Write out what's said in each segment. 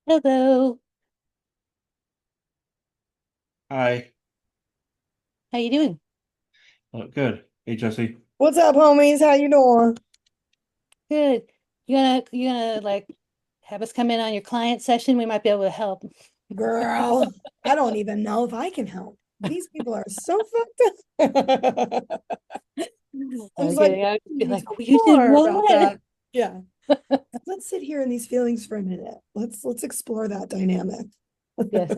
Hello, Hi. how you doing? Good. Hey, Jesse. What's up, homies? How you doing? Good. You gonna like have us come in on your client session? We might be able to help. Girl, I don't even know if I can help. These people are so fucked up. I was I'm like, kidding. I would be "Hmm, like, tell me you did more about what? that." Yeah. Let's sit here in these feelings for a minute. Let's explore that dynamic Yes,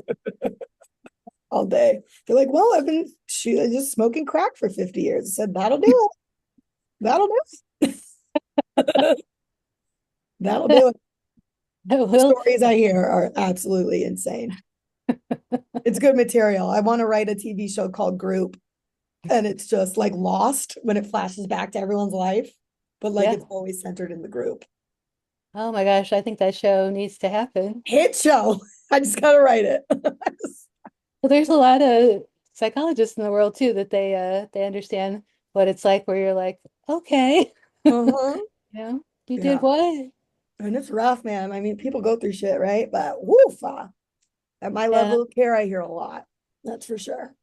all day. They're like, well, I've been just smoking crack for 50 years. I said, that'll do it. That'll do it. That'll do it. The well, stories I hear are absolutely insane. It's good material. I want to write a TV show called Group, and it's just like lost when it flashes back to everyone's life, but like yeah. it's always centered in the group. Oh my gosh, I think that show needs to happen. Hit show. I just gotta write it. Well, there's a lot of psychologists in the world too that they understand what it's like where you're like, okay, Uh-huh. you know, you did Yeah. what? And it's rough, man. I mean, people go through shit, right? But woof, at my Yeah. level of care, I hear a lot. That's for sure.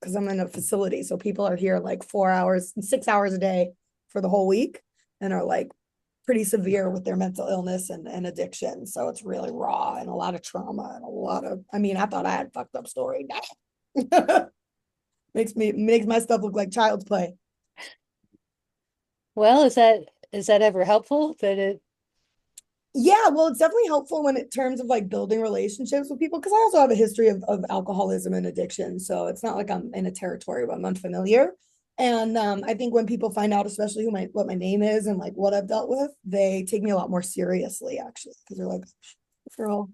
Because I'm in a facility. So people are here like 4 hours, 6 hours a day for the whole week and are like pretty severe with their mental illness and addiction. So it's really raw and a lot of trauma and a lot of, I mean, I thought I had a fucked up story. Makes my stuff look like child's play. Well, is that ever helpful? That it Yeah, well, it's definitely helpful when it terms of like building relationships with people because I also have a history of alcoholism and addiction. So it's not like I'm in a territory where I'm unfamiliar. And I think when people find out, especially what my name is and like what I've dealt with, they take me a lot more seriously, actually, because they're like, girl,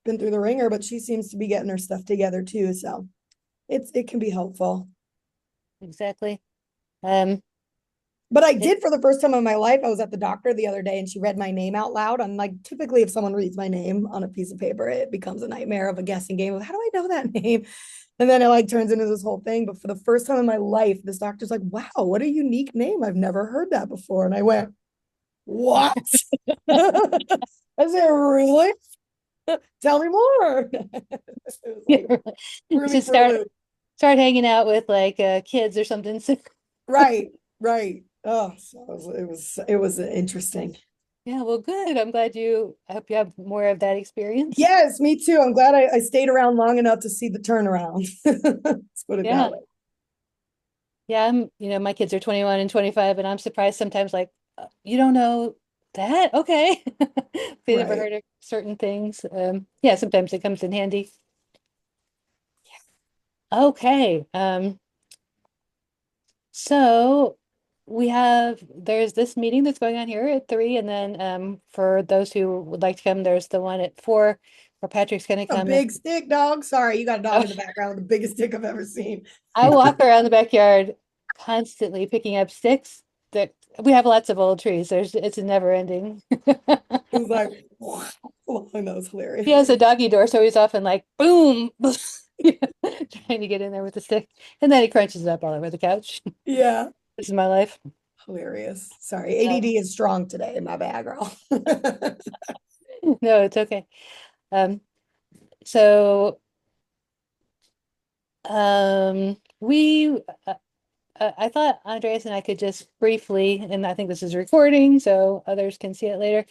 been through the ringer, but she seems to be getting her stuff together too. So it can be helpful. exactly. Um, But I it, did for the first time in my life. I was at the doctor the other day and she read my name out loud. I'm like, typically, if someone reads my name on a piece of paper, it becomes a nightmare of a guessing game of how do I know that name? And then it like turns into this whole thing. But for the first time in my life, this doctor's like, wow, what a unique name. I've never heard that before. And I went, what? I said, really? Tell me more. It was like you threw me should for a loop. start hanging out with like kids or something. So, Right, right. Oh, so it was interesting. yeah, well, good. I hope you have more of that experience. Yes, me too. I'm glad I stayed around long enough to see the turnaround. Let's put it that Yeah. way. Yeah, my kids are 21 and 25, and I'm surprised sometimes like you don't know that? Okay. They never Right. heard of certain things. Yeah, sometimes it comes in handy. Okay. So there's this meeting that's going on here at 3, and then for those who would like to come, there's the one at 4 where Patrick's gonna A come and big stick, dog. Sorry, you got a dog in the background with the biggest stick I've ever seen. I walk around the backyard constantly picking up sticks that we have lots of old trees. It's never ending. It was like, wow. That was He hilarious. has a doggy door, so he's often like boom, trying to get in there with the stick. And then he crunches it up all over the couch. Yeah, This is my life. hilarious. Sorry, ADD is strong today. My bad, girl. No, it's okay. Um, so we I thought Andreas and I could just briefly, and I think this is recording, so others can see it later.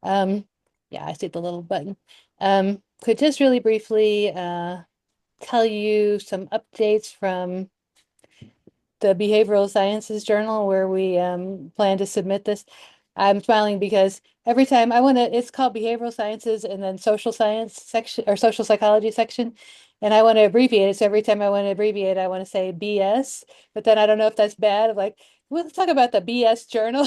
Um, yeah, I see the little button. Could just really briefly tell you some updates from the Behavioral Sciences Journal where we plan to submit this. I'm smiling because every time I want to, it's called Behavioral Sciences and then Social Science section or Social Psychology section. And I want to abbreviate it. So every time I want to abbreviate, I want to say BS, but then I don't know if that's bad. I'm like, well, let's talk about the BS journal.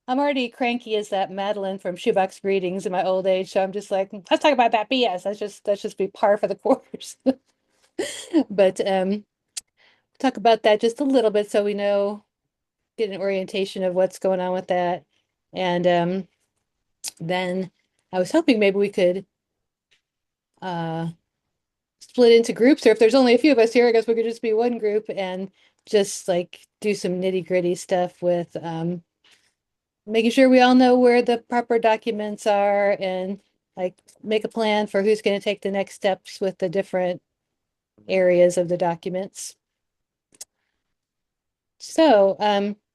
I'm already cranky as that Madeline from Shoebox Greetings in my old age. So I'm just like, let's talk about that BS. That's just be par for the course. But talk about that just a little bit so we know, get an orientation of what's going on with that. And then I was hoping maybe we could uh split into groups, or if there's only a few of us here, I guess we could just be one group and just like do some nitty-gritty stuff with making sure we all know where the proper documents are and like make a plan for who's going to take the next steps with the different areas of the documents. So,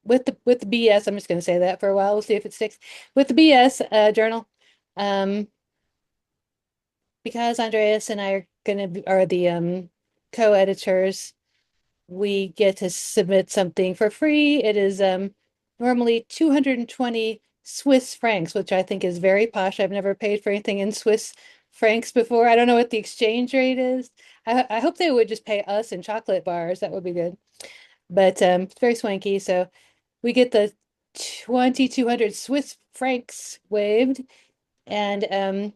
with the BS, I'm just going to say that for a while. We'll see if it sticks. With the BS journal, um, because Andreas and I are are the co-editors, we get to submit something for free. It is normally 220 Swiss francs, which I think is very posh. I've never paid for anything in Swiss francs before. I don't know what the exchange rate is. I hope they would just pay us in chocolate bars. That would be good. But it's very swanky. So we get the 2,200 Swiss francs waived. And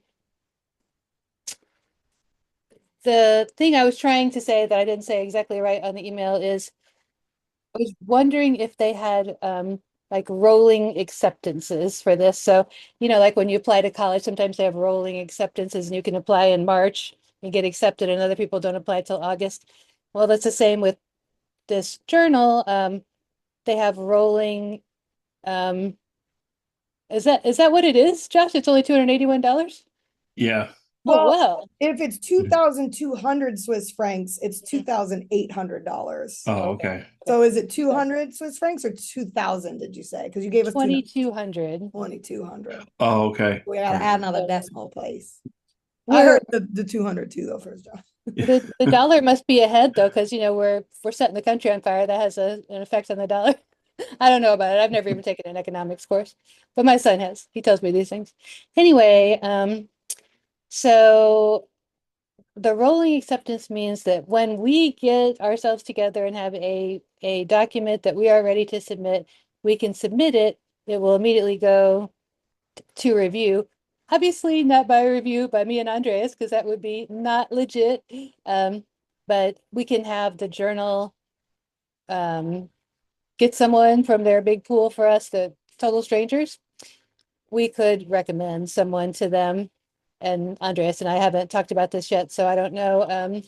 the thing I was trying to say that I didn't say exactly right on the email is I was wondering if they had like rolling acceptances for this. So, like when you apply to college, sometimes they have rolling acceptances and you can apply in March and get accepted, and other people don't apply till August. Well, that's the same with this journal. They have rolling. Um, is that what it is, Josh? It's only $281? Yeah. Oh, Well, wow. if it's 2,200 Swiss francs, it's $2,800. Oh, Okay. okay. So is it 200 Swiss francs or 2,000, did you say? Because you gave us 2,200. 2,200. Oh, okay. We gotta Right. add another decimal place. I We're heard the 200 too, though, first, John. the dollar must be ahead though, because we're setting the country on fire. That has an effect on the dollar. I don't know about it. I've never even taken an economics course, but my son has. He tells me these things. Anyway, so the rolling acceptance means that when we get ourselves together and have a document that we are ready to submit, we can submit it. It will immediately go to review. Obviously, not by review by me and Andreas, because that would be not legit. But we can have the journal get someone from their big pool for us, the total strangers. We could recommend someone to them. And Andreas and I haven't talked about this yet, so I don't know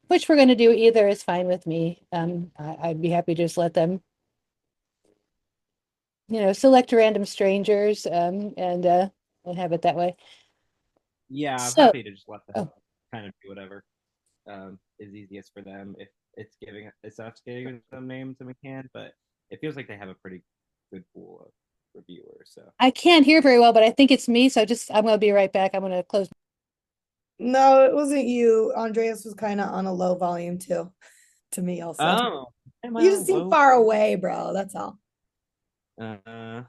which we're going to do. Either is fine with me. I'd be happy to just let them, select random strangers and have it that way. Yeah, I'm So, happy to just let them oh, kind of do whatever is easiest for them. If it's us giving them names, and we can, but it feels like they have a pretty good pool of reviewers. So I can't hear very well, but I think it's me. So I'm going to be right back. I'm going to close. No, it wasn't you. Andreas was kind of on a low volume too, to me also. oh, am I You just on seem low? far away, bro. That's all. Uh,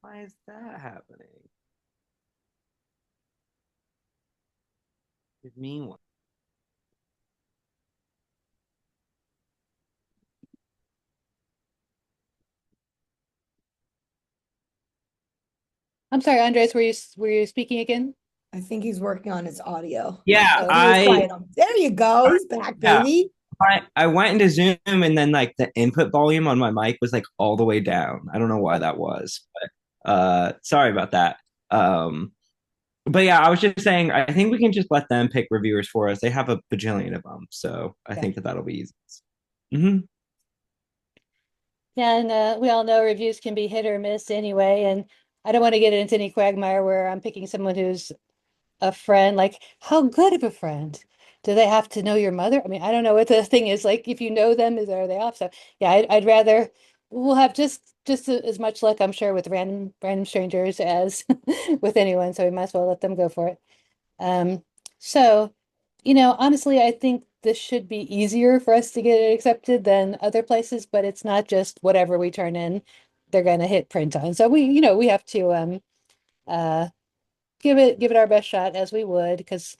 why is that happening? Give me one. I'm sorry, Andres, were you speaking again? I think he's working on his audio. Yeah, Oh, He was I quiet. There you go. He's back, yeah baby. I went into Zoom and then like the input volume on my mic was like all the way down. I don't know why that was, but sorry about that. But yeah, I was just saying, I think we can just let them pick reviewers for us. They have a bajillion of them, so I yeah. think that that'll be easy. Hmm. Yeah, and we all know reviews can be hit or miss anyway. And I don't want to get into any quagmire where I'm picking someone who's a friend. Like, how good of a friend? Do they have to know your mother? I mean, I don't know what the thing is. Like, if you know them, are they off? So yeah, I'd rather we'll have just as much luck, I'm sure, with random strangers as with anyone. So we might as well let them go for it. Um, so, honestly, I think this should be easier for us to get it accepted than other places, but it's not just whatever we turn in, they're gonna hit print on. So we have to uh give it our best shot as we would, because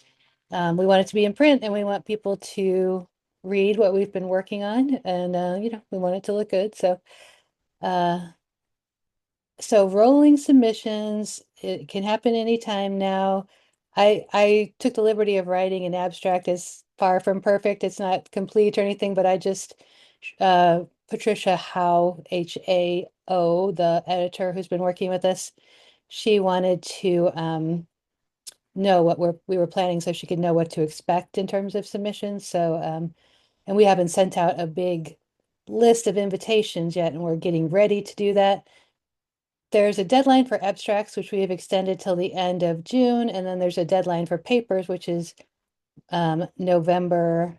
we want it to be in print and we want people to read what we've been working on, and we want it to look good. Uh so rolling submissions, it can happen anytime now. I took the liberty of writing an abstract. Is far from perfect. It's not complete or anything, but I just Patricia Howe, Hao, the editor who's been working with us, she wanted to know what we were planning so she could know what to expect in terms of submissions. So and we haven't sent out a big list of invitations yet, and we're getting ready to do that. there's a deadline for abstracts, which we have extended till the end of June, and then there's a deadline for papers, which is November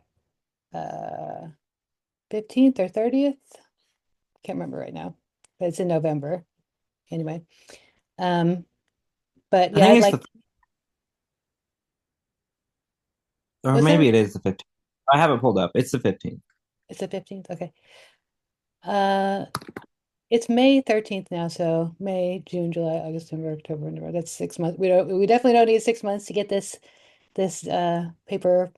15th or 30th. Can't remember right now, but it's in November anyway. But I yeah, think I'd it's like, or what's maybe that? it is the 15th. I have it pulled up. It's the 15th. It's the 15th. Okay. Uh, it's May 13th now, so May, June, July, August, September, October, November. That's 6 months. We definitely don't need 6 months to get this paper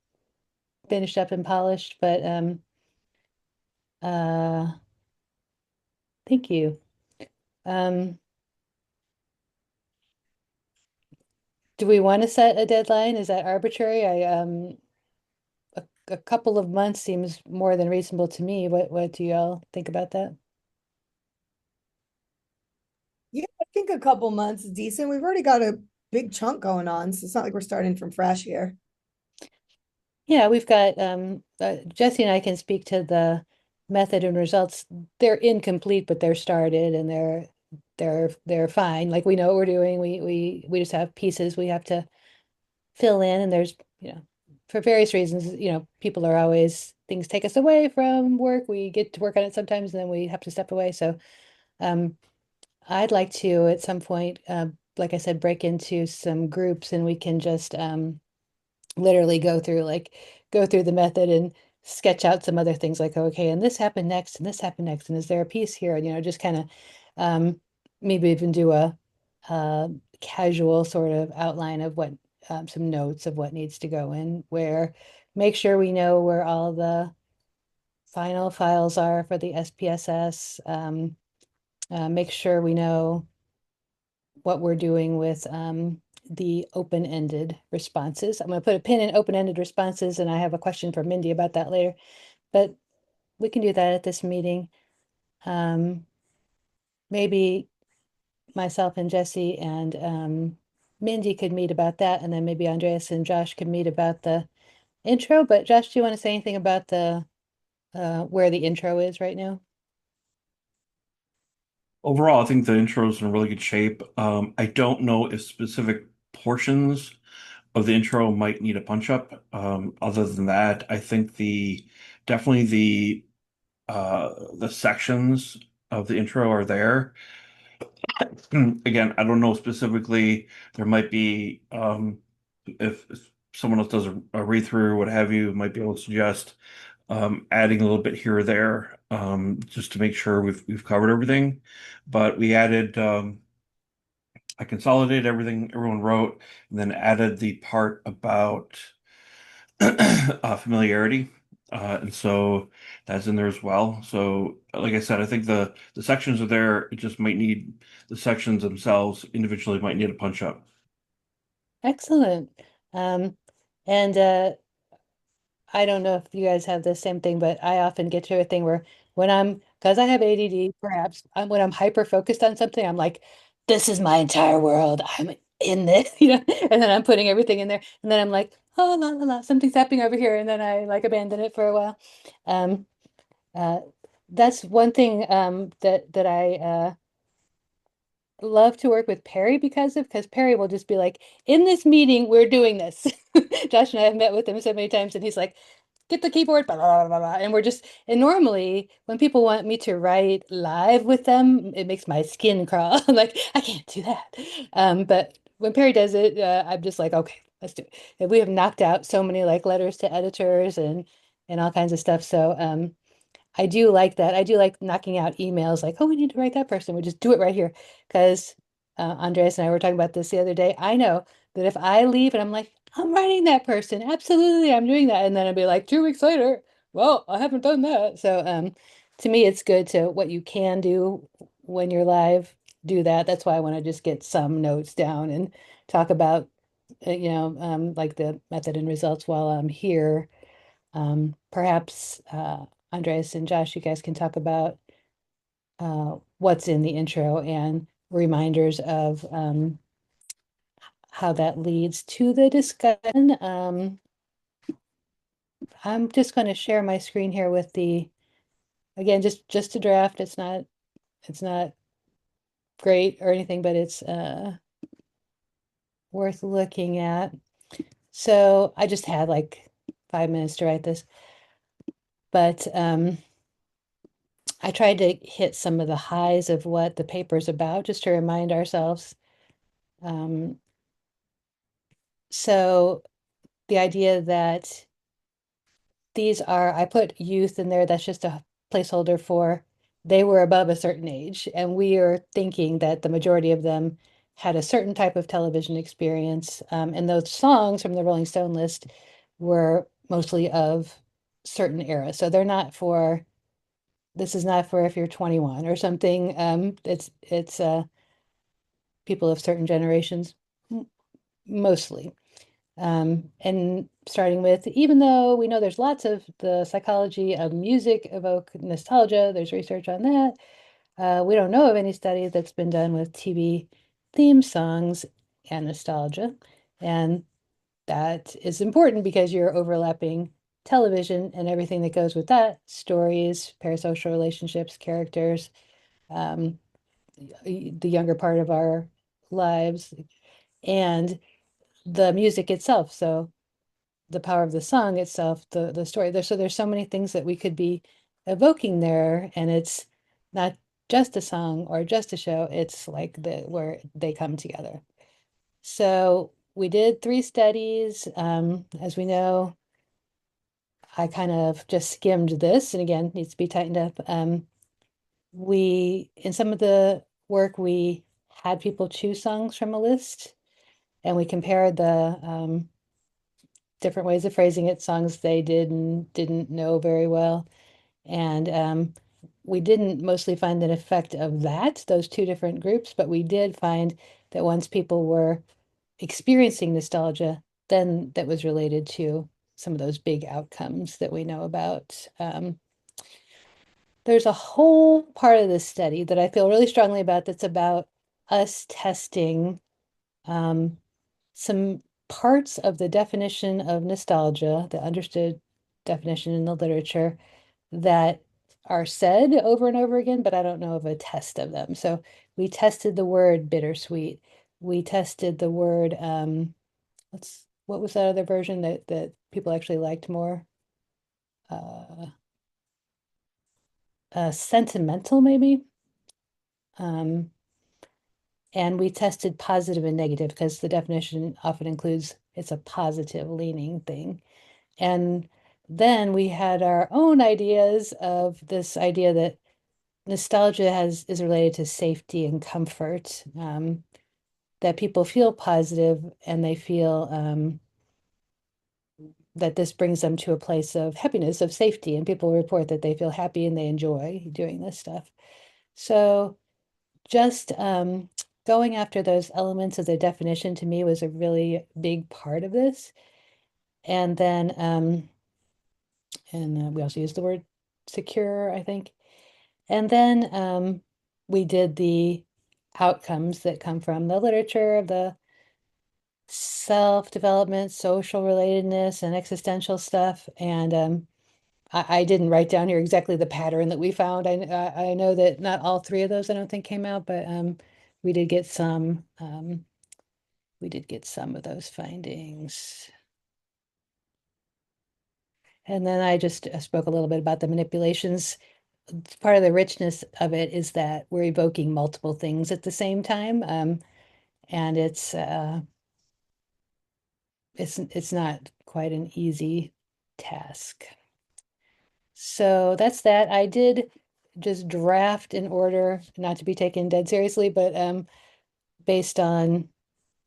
finished up and polished, but uh thank you. Um, do we want to set a deadline? Is that arbitrary? A couple of months seems more than reasonable to me. What do y'all think about that? Yeah, I think a couple months is decent. We've already got a big chunk going on, so it's not like we're starting from fresh here. Yeah, we've got Jesse and I can speak to the method and results. They're incomplete, but they're started and they're fine. Like we know what we're doing. We just have pieces we have to fill in, and there's, for various reasons, people are always, things take us away from work. We get to work on it sometimes and then we have to step away. So um I'd like to at some point, like I said, break into some groups and we can just literally go through the method and sketch out some other things like, okay, and this happened next, and this happened next, and is there a piece here? And just kind of um, maybe even do a casual sort of outline of what some notes of what needs to go in where, make sure we know where all the final files are for the SPSS. Make sure we know what we're doing with the open-ended responses. I'm going to put a pin in open-ended responses, and I have a question for Mindy about that later, but we can do that at this meeting. Maybe myself and Jesse and Mindy could meet about that, and then maybe Andreas and Josh could meet about the intro. But Josh, do you want to say anything about the where the intro is right now? Overall, I think the intro is in really good shape. I don't know if specific portions of the intro might need a punch up. Other than that, I think the definitely the sections of the intro are there. Again, I don't know specifically. There might be if someone else does a read through, what have you, might be able to suggest adding a little bit here or there, just to make sure we've covered everything. But we added I consolidated everything everyone wrote, and then added the part about familiarity. And so that's in there as well. So, like I said, I think the sections are there. It just might need the sections themselves individually might need a punch up. Excellent. Um, and I don't know if you guys have the same thing, but I often get to a thing where because I have ADD, perhaps, when I'm hyper focused on something, I'm like, this is my entire world. I'm in this, and then I'm putting everything in there. And then I'm like, oh, la, la, la, something's happening over here. And then I like abandon it for a while. Um, uh, that's one thing that I love to work with Perry because Perry will just be like, in this meeting, we're doing this. Josh and I have met with him so many times, and he's like, get the keyboard, blah, blah, blah, blah. And and normally when people want me to write live with them, it makes my skin crawl. I'm like, I can't do that. But when Perry does it, I'm just like, okay, let's do it. And we have knocked out so many like letters to editors and all kinds of stuff. So I do like that. I do like knocking out emails like, oh, we need to write that person. We just do it right here. Because Andreas and I were talking about this the other day. I know that if I leave and I'm like, I'm writing that person, absolutely, I'm doing that. And then I'll be like, 2 weeks later, well, I haven't done that. So to me, it's good to what you can do when you're live, do that. That's why I want to just get some notes down and talk about, like the method and results while I'm here. Perhaps Andres and Josh, you guys can talk about what's in the intro and reminders of how that leads to the discussion. I'm just going to share my screen here with again, just a draft. It's not great or anything, but it's worth looking at. So I just had like 5 minutes to write this, but I tried to hit some of the highs of what the paper's about, just to remind ourselves. Um, so the idea that these are, I put youth in there, that's just a placeholder for they were above a certain age. And we are thinking that the majority of them had a certain type of television experience. And those songs from the Rolling Stone list were mostly of certain eras. So they're not for, this is not for if you're 21 or something. It's people of certain generations, mostly. And starting with, even though we know there's lots of the psychology of music evoke nostalgia, there's research on that. We don't know of any study that's been done with TV theme songs and nostalgia. And that is important because you're overlapping television and everything that goes with that, stories, parasocial relationships, characters, um, the younger part of our lives, and the music itself. So the power of the song itself, the story. There's so many things that we could be evoking there, and it's not just a song or just a show. It's like where they come together. So we did 3 studies. As we know, I kind of just skimmed this, and again, needs to be tightened up. We in some of the work we had people choose songs from a list, and we compared the different ways of phrasing it, songs they did and didn't know very well. And we didn't mostly find an effect of that, those 2 different groups, but we did find that once people were experiencing nostalgia, then that was related to some of those big outcomes that we know about. There's a whole part of this study that I feel really strongly about that's about us testing um, some parts of the definition of nostalgia, the understood definition in the literature, that are said over and over again, but I don't know of a test of them. So we tested the word bittersweet. We tested the word, what was that other version that people actually liked more? Uh, Sentimental, maybe. Um, and we tested positive and negative because the definition often includes it's a positive leaning thing. And then we had our own ideas of this idea that nostalgia is related to safety and comfort, that people feel positive and they feel that this brings them to a place of happiness, of safety, and people report that they feel happy and they enjoy doing this stuff. So just going after those elements of the definition to me was a really big part of this. And then, we also use the word secure, I think. And then we did the outcomes that come from the literature, the self-development, social relatedness, and existential stuff. And I didn't write down here exactly the pattern that we found. I know that not all 3 of those I don't think came out, but we did get some. We did get some of those findings. And then I just spoke a little bit about the manipulations. Part of the richness of it is that we're evoking multiple things at the same time. And it's not quite an easy task. So that's that. I did just draft in order, not to be taken dead seriously, but based on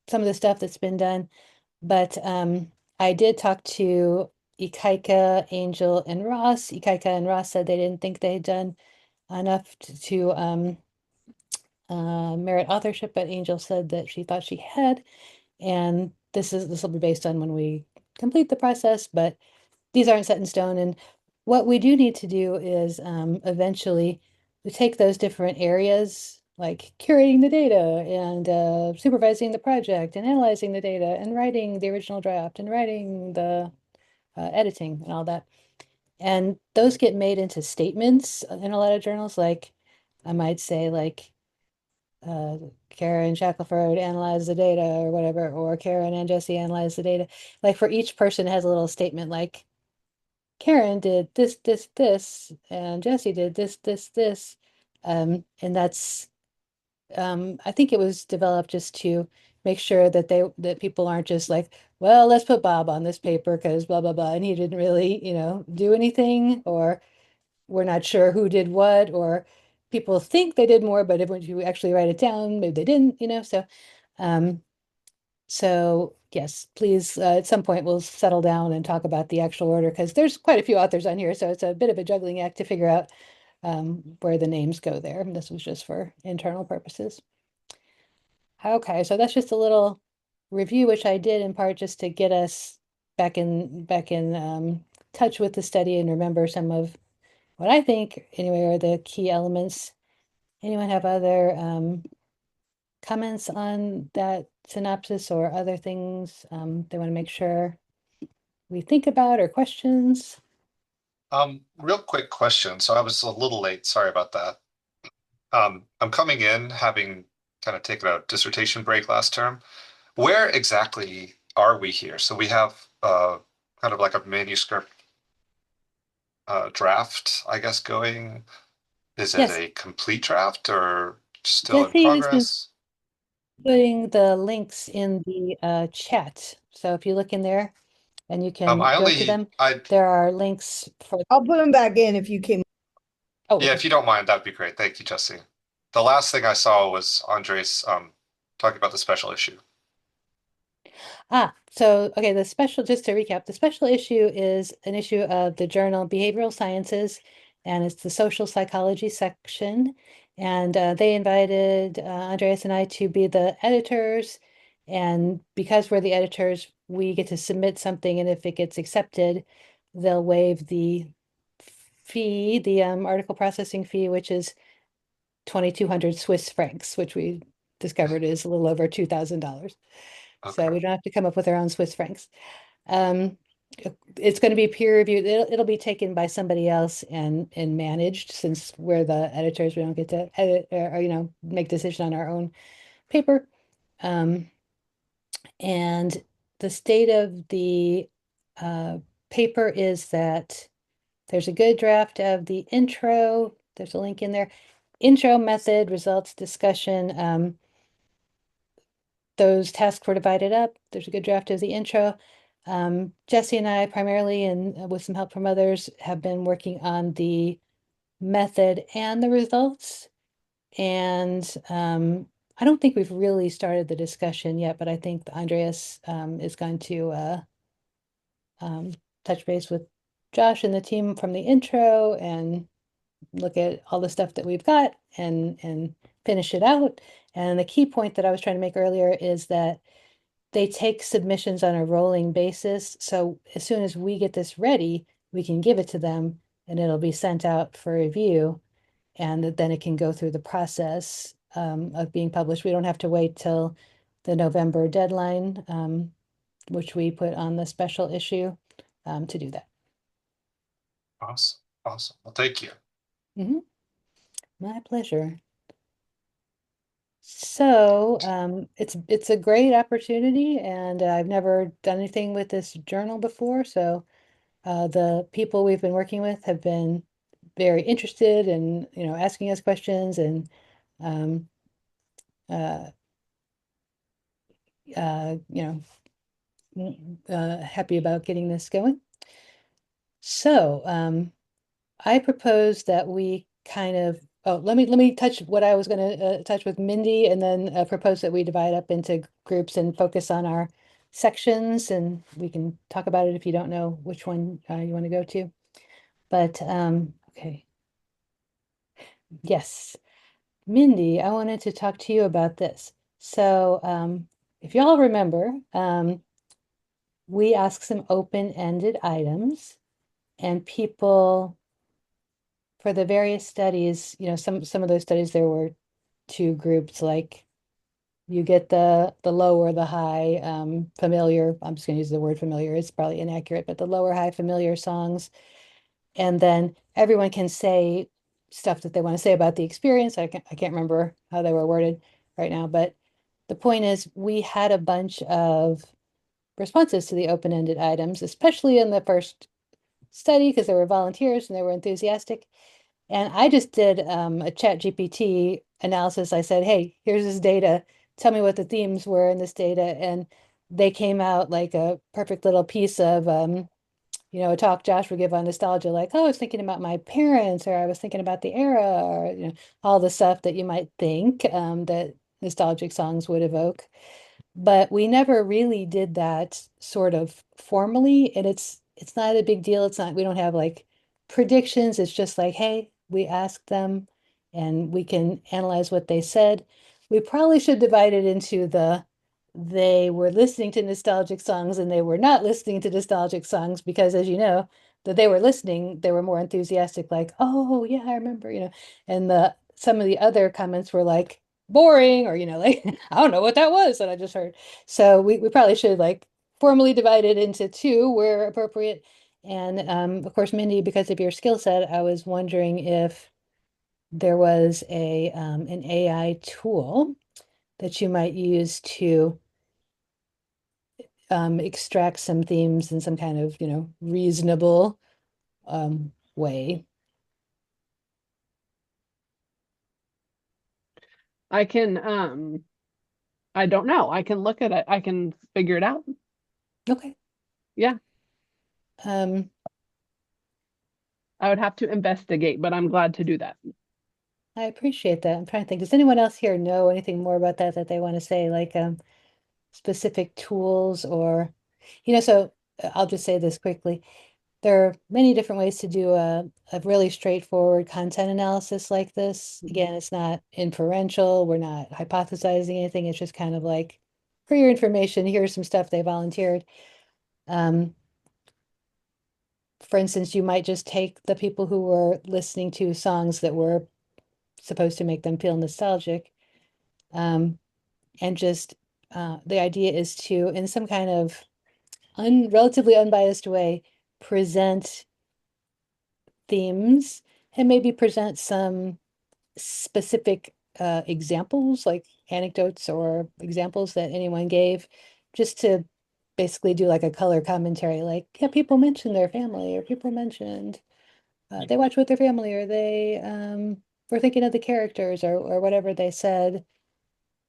some of the stuff that's been done. But I did talk to Ikaika, Angel, and Ross. Ikaika and Ross said they didn't think they had done enough to merit authorship, but Angel said that she thought she had. And this will be based on when we complete the process, but these aren't set in stone. And what we do need to do is eventually we take those different areas, like curating the data and supervising the project and analyzing the data and writing the original draft and writing the editing and all that. And those get made into statements in a lot of journals. Like I might say, like, Karen Shackelford analyzed the data or whatever, or Karen and Jesse analyzed the data. Like for each person has a little statement like Karen did this, this, this, and Jesse did this, this, this. And that's I think it was developed just to make sure that that people aren't just like, well, let's put Bob on this paper because blah blah blah, and he didn't really, do anything, or we're not sure who did what, or people think they did more, but if when you actually write it down, maybe they didn't, um, so yes, please, at some point we'll settle down and talk about the actual order because there's quite a few authors on here, so it's a bit of a juggling act to figure out where the names go there. And this was just for internal purposes. Okay, so that's just a little review, which I did in part just to get us back in touch with the study and remember some of what I think anyway are the key elements. Anyone have other comments on that synopsis or other things they want to make sure we think about or questions? Real quick question. So I was a little late. Sorry about that. I'm coming in having kind of taken a dissertation break last term. Where exactly are we here? So we have kind of like a manuscript draft, I guess, going. Is it Yes, a complete draft or still in Jesse has been progress? putting the links in the chat. So if you look in there and you can I go to only them, I there are links for, I'll put them back in if you can. oh, Yeah, okay. if you don't mind, that'd be great. Thank you, Jesse. The last thing I saw was Andres talking about the special issue. So, okay, just to recap, the special issue is an issue of the journal Behavioral Sciences, and it's the social psychology section. And they invited Andreas and I to be the editors. And because we're the editors, we get to submit something. And if it gets accepted, they'll waive the fee, the article processing fee, which is 2,200 Swiss francs, which we discovered is a little over $2,000. So Okay. we don't have to come up with our own Swiss francs. Um, it's going to be peer reviewed. It'll be taken by somebody else and managed since we're the editors. We don't get to edit or make decision on our own paper. Um, and the state of the uh, paper is that there's a good draft of the intro. There's a link in there. Intro, method, results, discussion. Those tasks were divided up. There's a good draft of the intro. Jesse and I primarily, and with some help from others, have been working on the method and the results. And I don't think we've really started the discussion yet, but I think Andreas is going to um, touch base with Josh and the team from the intro and look at all the stuff that we've got and finish it out. And the key point that I was trying to make earlier is that they take submissions on a rolling basis. So as soon as we get this ready, we can give it to them and it'll be sent out for review. And then it can go through the process of being published. We don't have to wait till the November deadline, which we put on the special issue to do that. Awesome. Awesome. Well, thank you. My pleasure. So it's a great opportunity, and I've never done anything with this journal before. So the people we've been working with have been very interested in, asking us questions and um, uh, uh, you know, happy about getting this going. So I propose that we kind of, oh, let me touch what I was going to touch with Mindy, and then propose that we divide up into groups and focus on our sections, and we can talk about it if you don't know which one you want to go to. But okay, yes, Mindy, I wanted to talk to you about this. So if y'all remember, we asked some open-ended items, and people for the various studies, some of those studies, there were two groups, like you get the low or the high familiar, I'm just going to use the word familiar, it's probably inaccurate, but the lower high familiar songs. And then everyone can say stuff that they want to say about the experience. I can't remember how they were worded right now, but the point is we had a bunch of responses to the open-ended items, especially in the first study because there were volunteers and they were enthusiastic. And I just did a chat GPT analysis. I said, hey, here's this data. Tell me what the themes were in this data. And they came out like a perfect little piece of, a talk Josh would give on nostalgia, like, oh, I was thinking about my parents, or I was thinking about the era, or, all the stuff that you might think that nostalgic songs would evoke. But we never really did that sort of formally, and it's not a big deal. It's not, we don't have like predictions. It's just like, hey, we asked them and we can analyze what they said. We probably should divide it into they were listening to nostalgic songs and they were not listening to nostalgic songs because, as you know, that they were listening, they were more enthusiastic, like, oh yeah, I remember, and the some of the other comments were like boring, or like I don't know what that was that I just heard. So we probably should like formally divide it into two where appropriate. And of course, Mindy, because of your skill set, I was wondering if there was an AI tool that you might use to extract some themes in some kind of, reasonable way. I can I don't know. I can look at it. I can figure it out. Okay. Yeah. Um, I would have to investigate, but I'm glad to do that. I appreciate that. I'm trying to think, does anyone else here know anything more about that they want to say, like specific tools or, so I'll just say this quickly. There are many different ways to do a really straightforward content analysis like this. Again, it's not inferential. We're not hypothesizing anything. It's just kind of like, for your information, here's some stuff they volunteered. Um, for instance, you might just take the people who were listening to songs that were supposed to make them feel nostalgic, and just the idea is to, in some kind of relatively unbiased way, present themes and maybe present some specific examples, like anecdotes or examples that anyone gave, just to basically do like a color commentary, like, yeah, people mentioned their family, or people mentioned they watch with their family, or they were thinking of the characters, or whatever they said,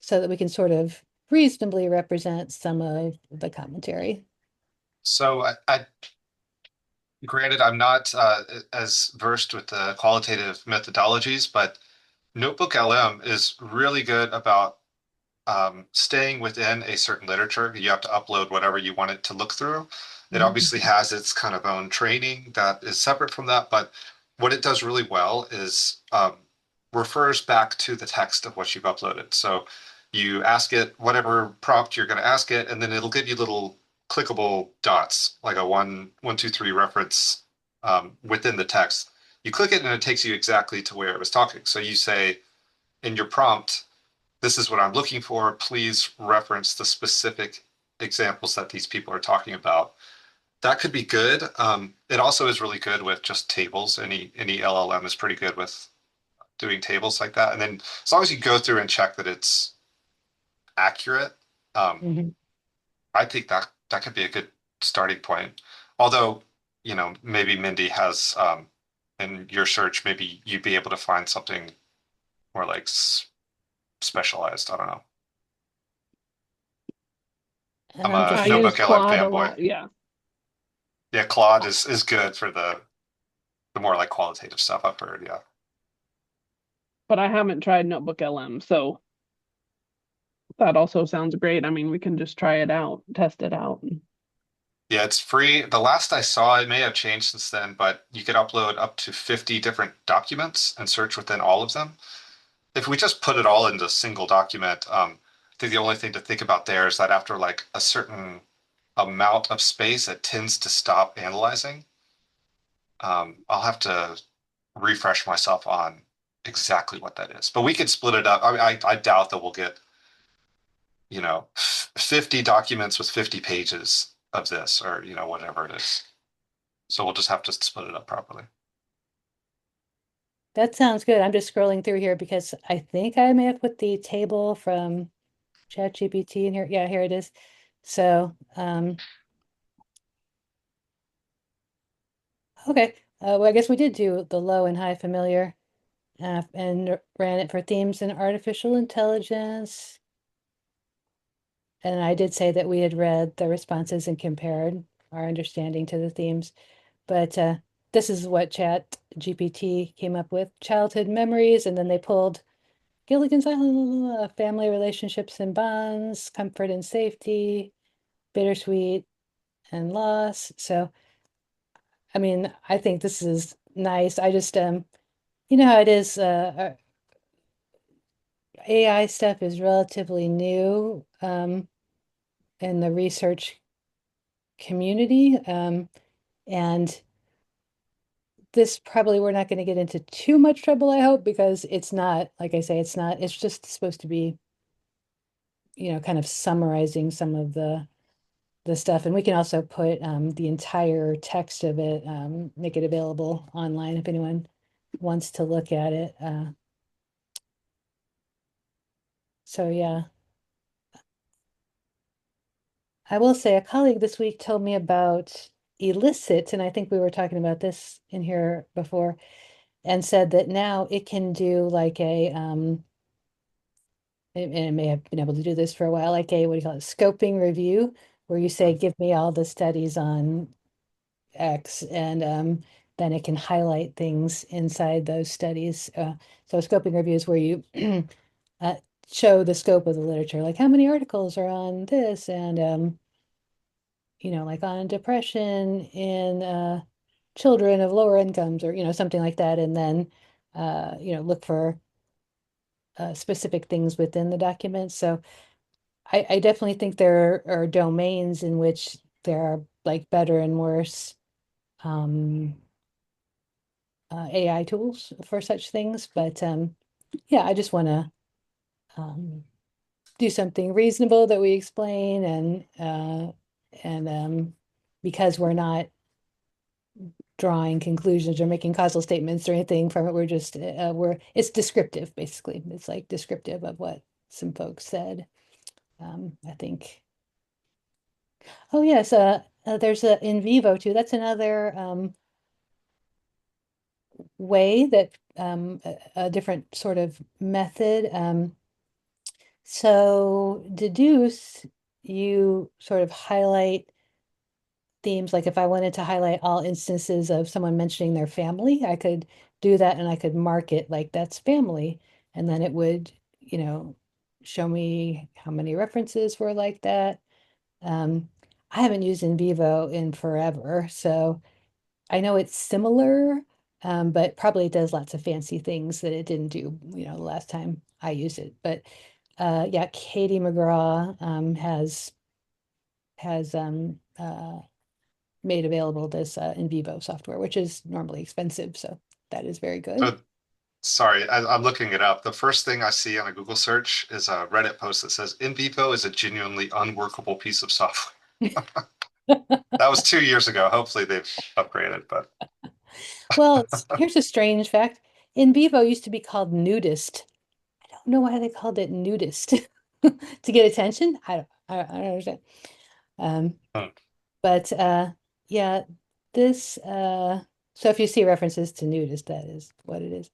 so that we can sort of reasonably represent some of the commentary. So granted, I'm not as versed with the qualitative methodologies, but Notebook LM is really good about staying within a certain literature. You have to upload whatever you want it to look through. It obviously has its kind of own training that is separate from that, but what it does really well is refers back to the text of what you've uploaded. So you ask it whatever prompt you're going to ask it, and then it'll give you little clickable dots, like a 1, 2, 3 reference within the text. You click it and it takes you exactly to where it was talking. So you say in your prompt, this is what I'm looking for. Please reference the specific examples that these people are talking about. That could be good. It also is really good with just tables. Any LLM is pretty good with doing tables like that. And then as long as you go through and check that it's accurate, Mhm. I think that could be a good starting point. Although, maybe Mindy has in your search, maybe you'd be able to find something more like specialized. I don't know. And I'm I'm a I just, use Notebook LM Claude a fanboy. lot. Yeah. Yeah, Claude is good for the more like qualitative stuff I've heard. Yeah. But I haven't tried Notebook LM, so that also sounds great. I mean, we can just try it out, test it out. Yeah, it's free. The last I saw, it may have changed since then, but you could upload up to 50 different documents and search within all of them. If we just put it all into a single document, I think the only thing to think about there is that after like a certain amount of space, it tends to stop analyzing. I'll have to refresh myself on exactly what that is, but we could split it up. I mean, I doubt that we'll get 50 documents with 50 pages of this, or whatever it is. So we'll just have to split it up properly. that sounds good. I'm just scrolling through here because I think I may have put the table from ChatGPT in here. Yeah, here it is. So, okay. Well, I guess we did do the low and high familiar and ran it for themes in artificial intelligence. And I did say that we had read the responses and compared our understanding to the themes. But this is what Chat GPT came up with: childhood memories, and then they pulled Gilligan's Island, family relationships and bonds, comfort and safety, bittersweet and loss. So, I mean, I think this is nice. I just, you know how it is, AI stuff is relatively new in the research community. And this probably we're not going to get into too much trouble, I hope, because it's not, like I say, it's just supposed to be, kind of summarizing some of the stuff. And we can also put the entire text of it, make it available online if anyone wants to look at it. So yeah, I will say a colleague this week told me about elicit, and I think we were talking about this in here before, and said that now it can do like and it may have been able to do this for a while, like a, what do you call it, scoping review, where you say, give me all the studies on X, and then it can highlight things inside those studies. So a scoping review is where you uh, show the scope of the literature, like how many articles are on this, and like on depression in children of lower incomes, or something like that, and then look for specific things within the document. So I definitely think there are domains in which there are like better and worse um, AI tools for such things. But yeah, I just want to do something reasonable that we explain, and because we're not drawing conclusions or making causal statements or anything from it, we're just it's descriptive, basically. It's like descriptive of what some folks said. I think. Oh yes, there's a in vivo too. That's another way that a different sort of method. So deduce, you sort of highlight themes. Like if I wanted to highlight all instances of someone mentioning their family, I could do that, and I could mark it like that's family, and then it would, show me how many references were like that. Um, I haven't used in vivo in forever, so I know it's similar, but probably it does lots of fancy things that it didn't do, the last time I used it. But yeah, Katie McGraw has made available this in vivo software, which is normally expensive, so that is very good. So, sorry, I'm looking it up. The first thing I see on a Google search is a Reddit post that says in vivo is a genuinely unworkable piece of software. That was 2 years ago. Hopefully they've upgraded, but Well, here's a strange fact. In vivo used to be called nudist. I don't know why they called it nudist. To get attention? I don't understand. Um, hmm. but yeah, this so if you see references to nudist, that is what it is.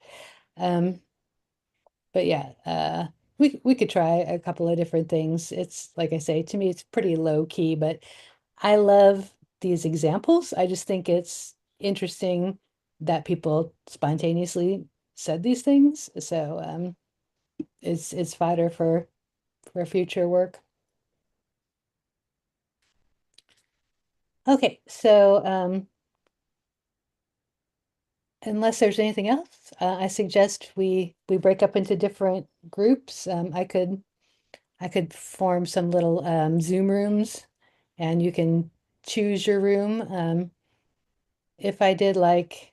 Um, but yeah, we could try a couple of different things. It's like I say, to me, it's pretty low key, but I love these examples. I just think it's interesting that people spontaneously said these things. So it's fodder for future work. Okay, so unless there's anything else, I suggest we break up into different groups. I could form some little Zoom rooms, and you can choose your room. If I did like,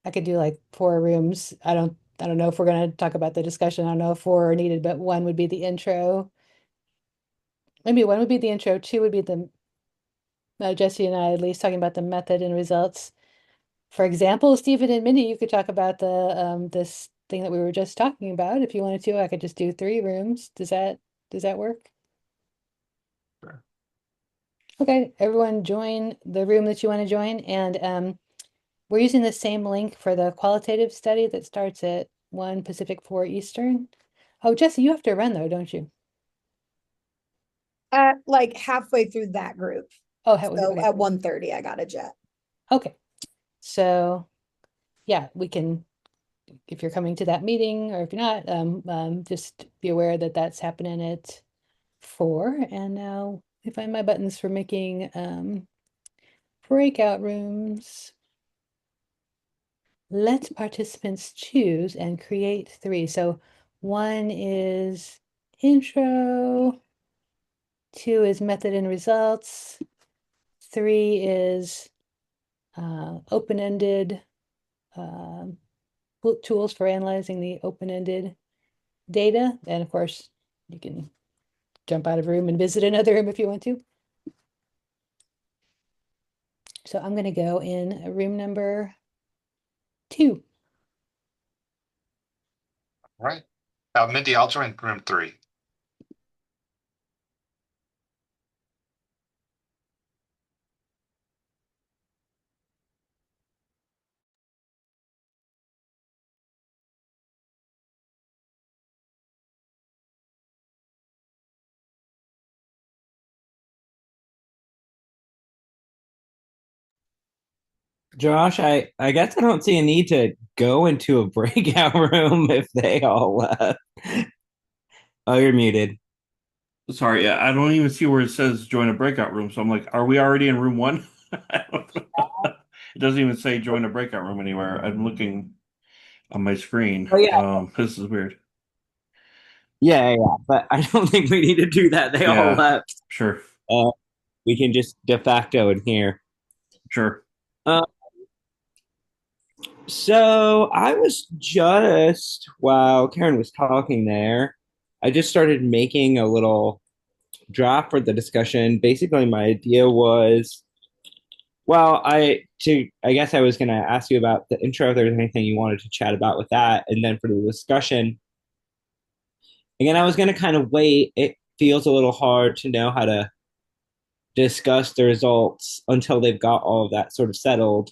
I could do like 4 rooms. I don't know if we're going to talk about the discussion. I don't know if 4 are needed, but one would be the intro. Maybe one would be the intro, two would be the Jesse and I at least talking about the method and results. For example, Stephen and Mindy, you could talk about the this thing that we were just talking about. If you wanted to, I could just do 3 rooms. Does that work? Sure. Okay, everyone join the room that you want to join, and we're using the same link for the qualitative study that starts at 1 Pacific 4 Eastern. Oh, Jesse, you have to run though, don't you? At like halfway through that group. Oh, So okay. at 1:30, I got a jet. Okay. So yeah, we can, if you're coming to that meeting or if you're not, just be aware that that's happening at 4. And now I find my buttons for making breakout rooms. Let participants choose and create 3. So 1 is intro, 2 is method and results, 3 is open-ended tools for analyzing the open-ended data. And of course, you can jump out of a room and visit another room if you want to. So I'm going to go in room number 2. All right. Mindy, I'll join room 3. Josh, I guess I don't see a need to go into a breakout room if they all left. Oh, you're muted. Sorry, yeah, I don't even see where it says join a breakout room. So I'm like, are we already in room 1? It doesn't even say join a breakout room anywhere. I'm looking on my screen. Oh yeah, This is weird. yeah. But I don't think we need to do that. They all Yeah, left. sure, Uh, we can just de facto in here. sure. Uh, so I was just while Karen was talking there, I just started making a little draft for the discussion. Basically, my idea was, well, I guess I was going to ask you about the intro if there was anything you wanted to chat about with that, and then for the discussion, again, I was going to kind of wait. It feels a little hard to know how to discuss the results until they've got all of that sort of settled.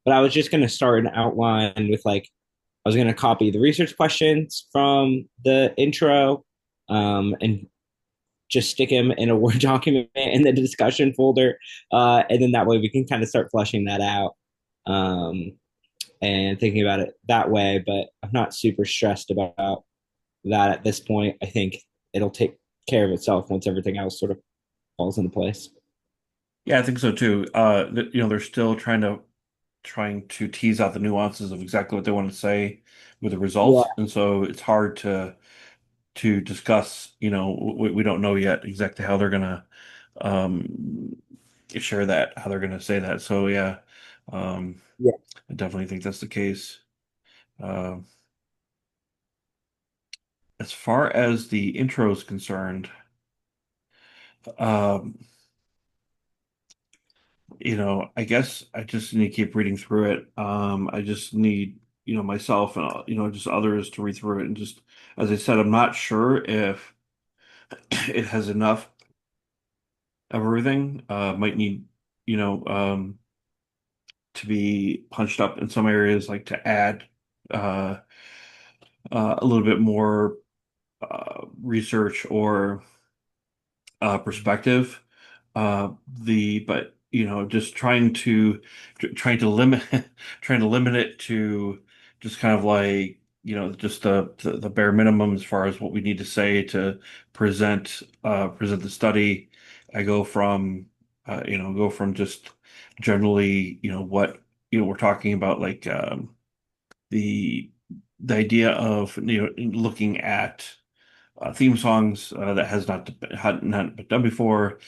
But I was just going to start an outline with like, I was going to copy the research questions from the intro and just stick them in a Word document in the discussion folder. And then that way we can kind of start fleshing that out and thinking about it that way. But I'm not super stressed about that at this point. I think it'll take care of itself once everything else sort of falls into place. Yeah, I think so too. They're still trying to tease out the nuances of exactly what they want to say with the Yeah, results, and so it's hard to discuss. We don't know yet exactly how they're gonna um, share that, how they're gonna say that. So yeah, um, yeah. I definitely think that's the case. Uh, as far as the intro is concerned, um, I guess I just need to keep reading through it. I just need, myself and, just others to read through it. And just, as I said, I'm not sure if it has enough of everything. Might need, you know, um, to be punched up in some areas, like to add uh, a little bit more research or perspective. But just trying to limit trying to limit it to just kind of like just the bare minimum as far as what we need to say to present the study. I go from just generally what we're talking about, like the the idea of looking at theme songs that has not been done before.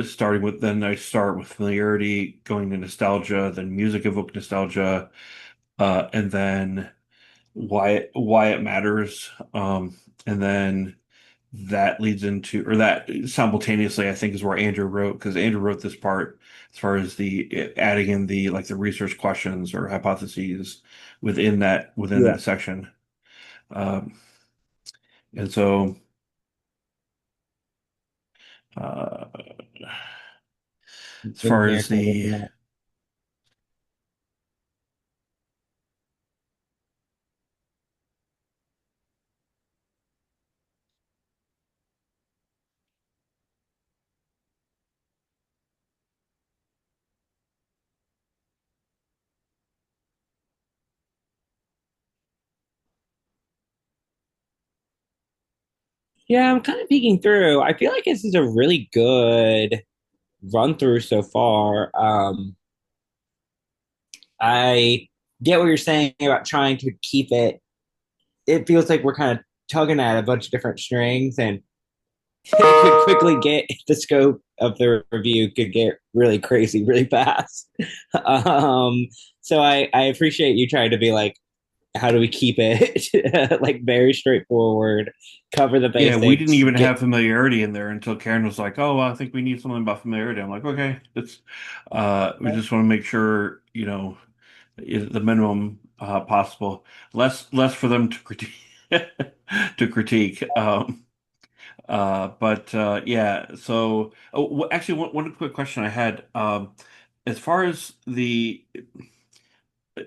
Starting with then I start with familiarity, going to nostalgia, then music evoke nostalgia, and then why it matters, and then that leads into, or that simultaneously, I think is where Andrew wrote, because Andrew wrote this part as far as the adding in the like the research questions or hypotheses within Yeah. that section. Um, and so uh, as In far here, as kind of the looking at. Yeah, I'm kind of peeking through. I feel like this is a really good run through so far. I get what you're saying about trying to keep it. It feels like we're kind of tugging at a bunch of different strings, and it could quickly get the scope of the review could get really crazy really fast. um, so I appreciate you trying to be like, how do we keep it like very straightforward, cover the Yeah, we didn't basics, even get have familiarity in there until Karen was like, "Oh, well, I think we need something about familiarity." I'm like, "Okay, it's we just want to make sure, the minimum possible, less for them to critique to critique." But yeah, so actually, one quick question I had, as far as the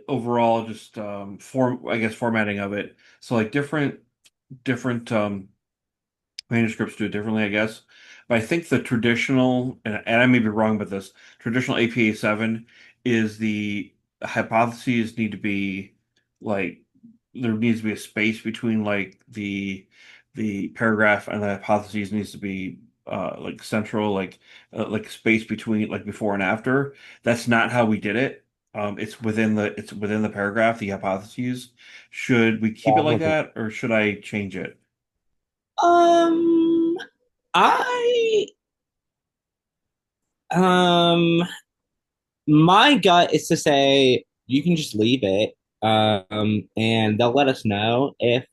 overall just I guess formatting of it. So like different manuscripts do it differently, I guess. But I think the traditional, and I may be wrong about this, traditional APA 7 is the hypotheses need to be like there needs to be a space between like the paragraph and the hypotheses needs to be like central, like space between like before and after. That's not how we did it. It's within the paragraph, the hypotheses. Should we keep it like that, or should I change it? um I um my gut is to say you can just leave it, and they'll let us know if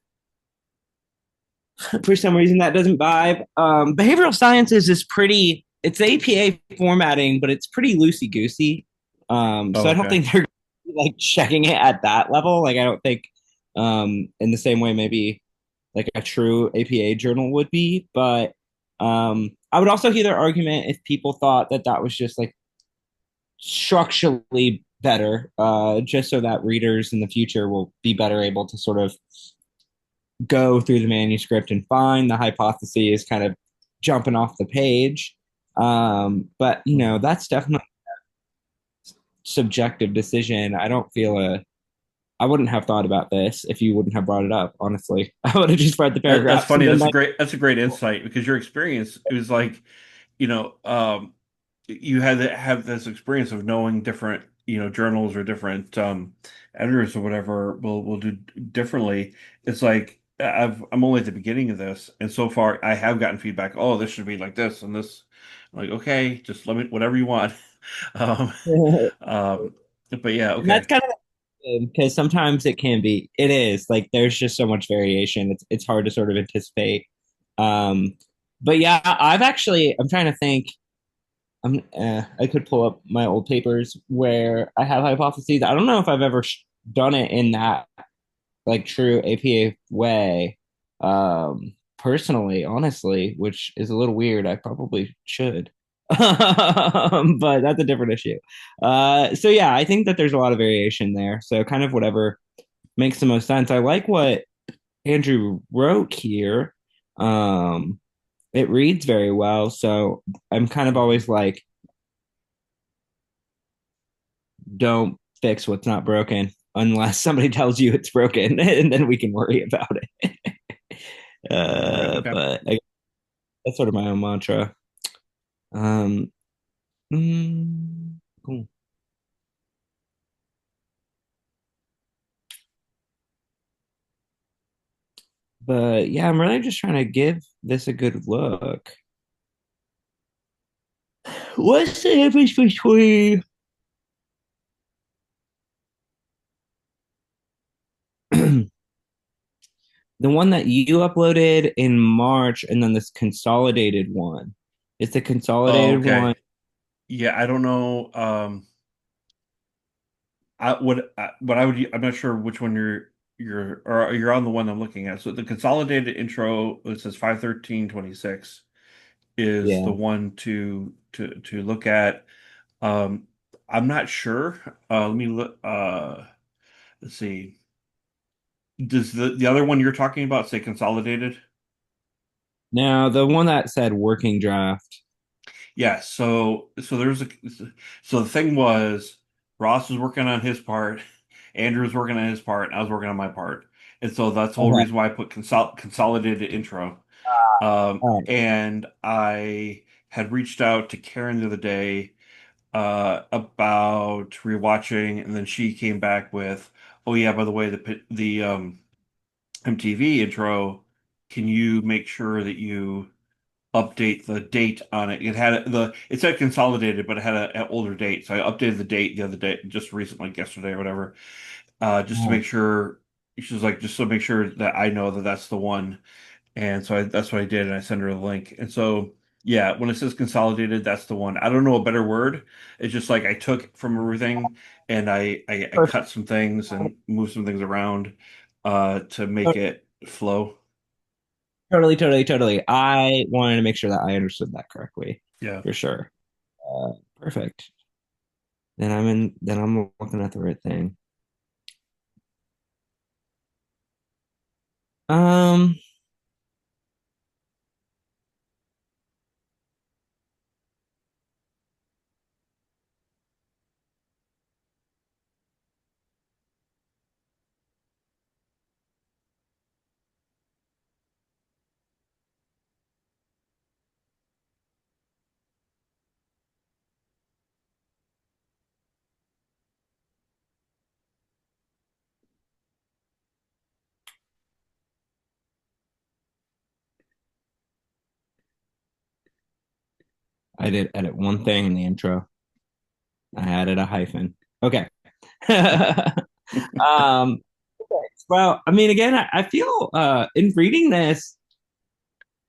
for some reason that doesn't vibe. Behavioral sciences is pretty, it's APA formatting, but it's pretty loosey goosey. So Oh, I don't okay. think they're like checking it at that level. Like I don't think in the same way maybe like a true APA journal would be, but I would also hear their argument if people thought that that was just like structurally better, just so that readers in the future will be better able to sort of go through the manuscript and find the hypotheses kind of jumping off the page. But Mhm. that's definitely a subjective decision. I don't feel I wouldn't have thought about this if you wouldn't have brought it up, honestly. I would have just read the That's paragraphs and funny. been That's a like, great insight because your experience it was like, you know, um, you had to have this experience of knowing different, journals or different editors or whatever will do differently. It's like I'm only at the beginning of this, and so far I have gotten feedback. Oh, this should be like this and this. I'm like, okay, just let me whatever you want. Um, and um, but yeah, that's okay. kind of because sometimes it is like there's just so much variation. It's hard to sort of anticipate. Um, but yeah, I'm trying to think. I could pull up my old papers where I have hypotheses. I don't know if I've ever done it in that like true APA way. Personally, honestly, which is a little weird. I probably should. But that's a different issue. So yeah, I think that there's a lot of variation there. So kind of whatever makes the most sense. I like what Andrew wrote here. Um, it reads very well. So I'm kind of Mhm. always like, don't fix what's not broken unless somebody tells you it's broken, and then we can worry about it. Right. Okay. That's sort of my own mantra. Um, cool. But yeah, I'm really just trying to give this a good look. What's the difference between the one that you uploaded in March and then this consolidated one. It's the Oh, consolidated okay. one. Yeah, I don't know. What I would, I'm not sure which one you're on the one I'm looking at. So the consolidated intro, it says 51326 is the Yeah. one to look at. Um, I'm not sure. Let me look. Let's see. Does the other one you're talking about say consolidated? Now, the one that said working draft. Yeah. So there's a so the thing was Ross was working on his part, Andrew was working on his part, and I was working on my part, and so that's the whole Okay. reason why I put consolidated intro. All right. And I had reached out to Karen the other day about rewatching, and then she came back with, "Oh yeah, by the way, the MTV intro, can you make sure that you update the date on it?" It said consolidated, but it had an older date, so I updated the date the other day, just recently, like yesterday or whatever, just to All make sure. She was like, just to make sure that I know that that's the one. And so that's what I did, and I sent her the link. And so, yeah, when it says consolidated, that's the one. I don't know a better word. It's just like I took from everything and I right. cut some things and moved some things around to make Perfect. it flow. Totally, totally, totally. I wanted to make sure that I understood that correctly, Yeah. for sure. Perfect. Then I'm looking at the right thing. Um, I did edit one thing in the intro. I added a hyphen. Okay. Um, well, I mean, again, I feel in reading this,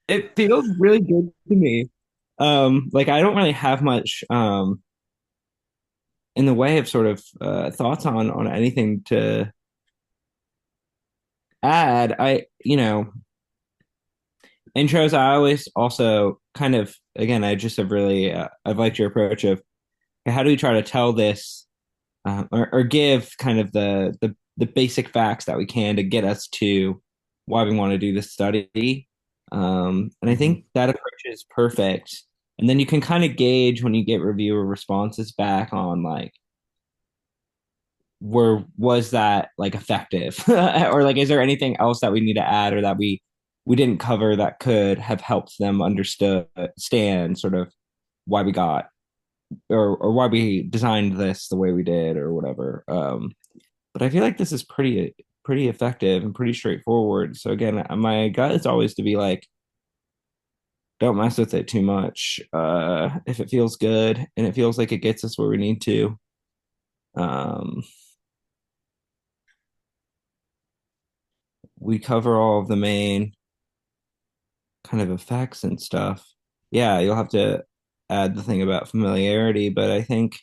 it feels really good to me. Like I don't really have much in the way of sort of thoughts on anything to add. Intros, I always also kind of, again, I just have really, I've liked your approach of how do we try to tell this or give kind of the basic facts that we can to get us to why we want to do this study. And I Hmm. think that approach is perfect. And then you can kind of gauge when you get reviewer responses back on like, were was that like effective or like is there anything else that we need to add or that we didn't cover that could have helped them understand sort of why we got or why we designed this the way we did or whatever. But I feel like this is pretty effective and pretty straightforward. So again, my gut is always to be like, don't mess with it too much. If it feels good and it feels like it gets us where we need to, um, we cover all of the main kind of effects and stuff. Yeah, you'll have to add the thing about familiarity, but I think,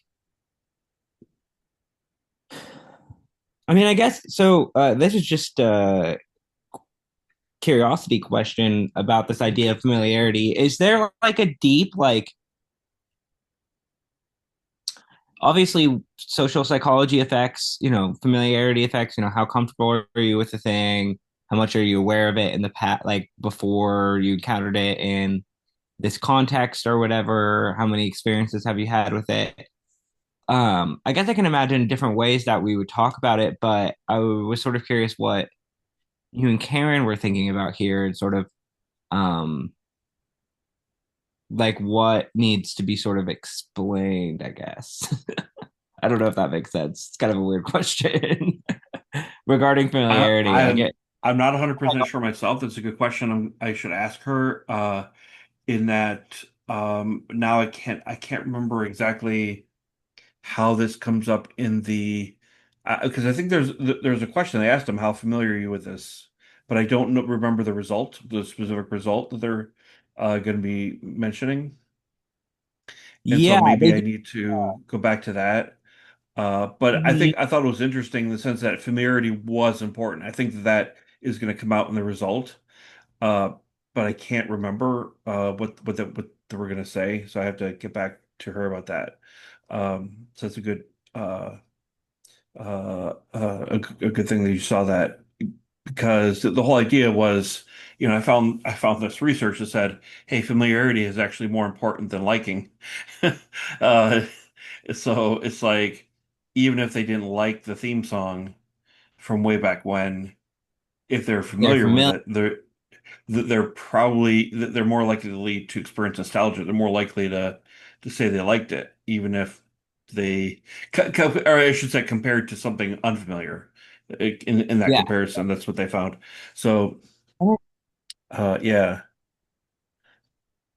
I mean, I guess so. This is just curiosity question about this idea of familiarity. Is there like a deep, like, obviously social psychology affects, familiarity affects, how comfortable are you with the thing? How much are you aware of it in the past, like before you encountered it in this context or whatever? How many experiences have you had with it? I guess I can imagine different ways that we would talk about it, but I was sort of curious what you and Karen were thinking about here and sort of um like what needs to be sort of explained, I guess. I don't know if that makes sense. It's kind of a weird question regarding I, familiarity. I I'm get I'm not 100% sure myself. That's a good question. I should ask her. In that now I can't remember exactly how this comes up in the because I think there's a question they asked him, how familiar are you with this but I don't remember the specific result that they're going to be mentioning. And so Yeah, maybe they I do. need to go back to that. But Mhm. I thought it was interesting in the sense that familiarity was important. I think that is going to come out in the result. Uh, but I can't remember what they were going to say, so I have to get back to her about that. So that's a good a good thing that you saw that because the whole idea was, I found this research that said, hey, familiarity is actually more important than liking. Uh, so it's like even if they didn't like the theme song from way back when, if they're They're familiar with familiar. it, they're more likely to lead to experience nostalgia. They're more likely to say they liked it, even if they, or I should say, compared to something unfamiliar. In that Yeah. comparison, that's what they found. So, yeah.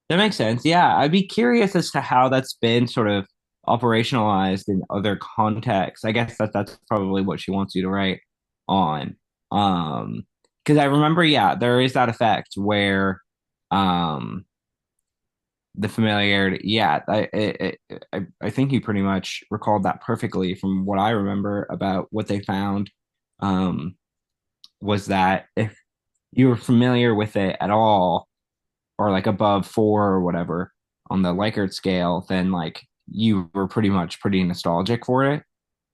That makes sense. Yeah, I'd be curious as to how that's been sort of operationalized in other contexts. I guess that's probably what she wants you to write on. Um, because I remember, yeah, there is that effect where, um, the familiarity. Yeah, I think you pretty much recalled that perfectly from what I remember about what they found. Um, was that if you were familiar with it at all, or like above 4 or whatever on the Likert scale, then like you were pretty much pretty nostalgic for it.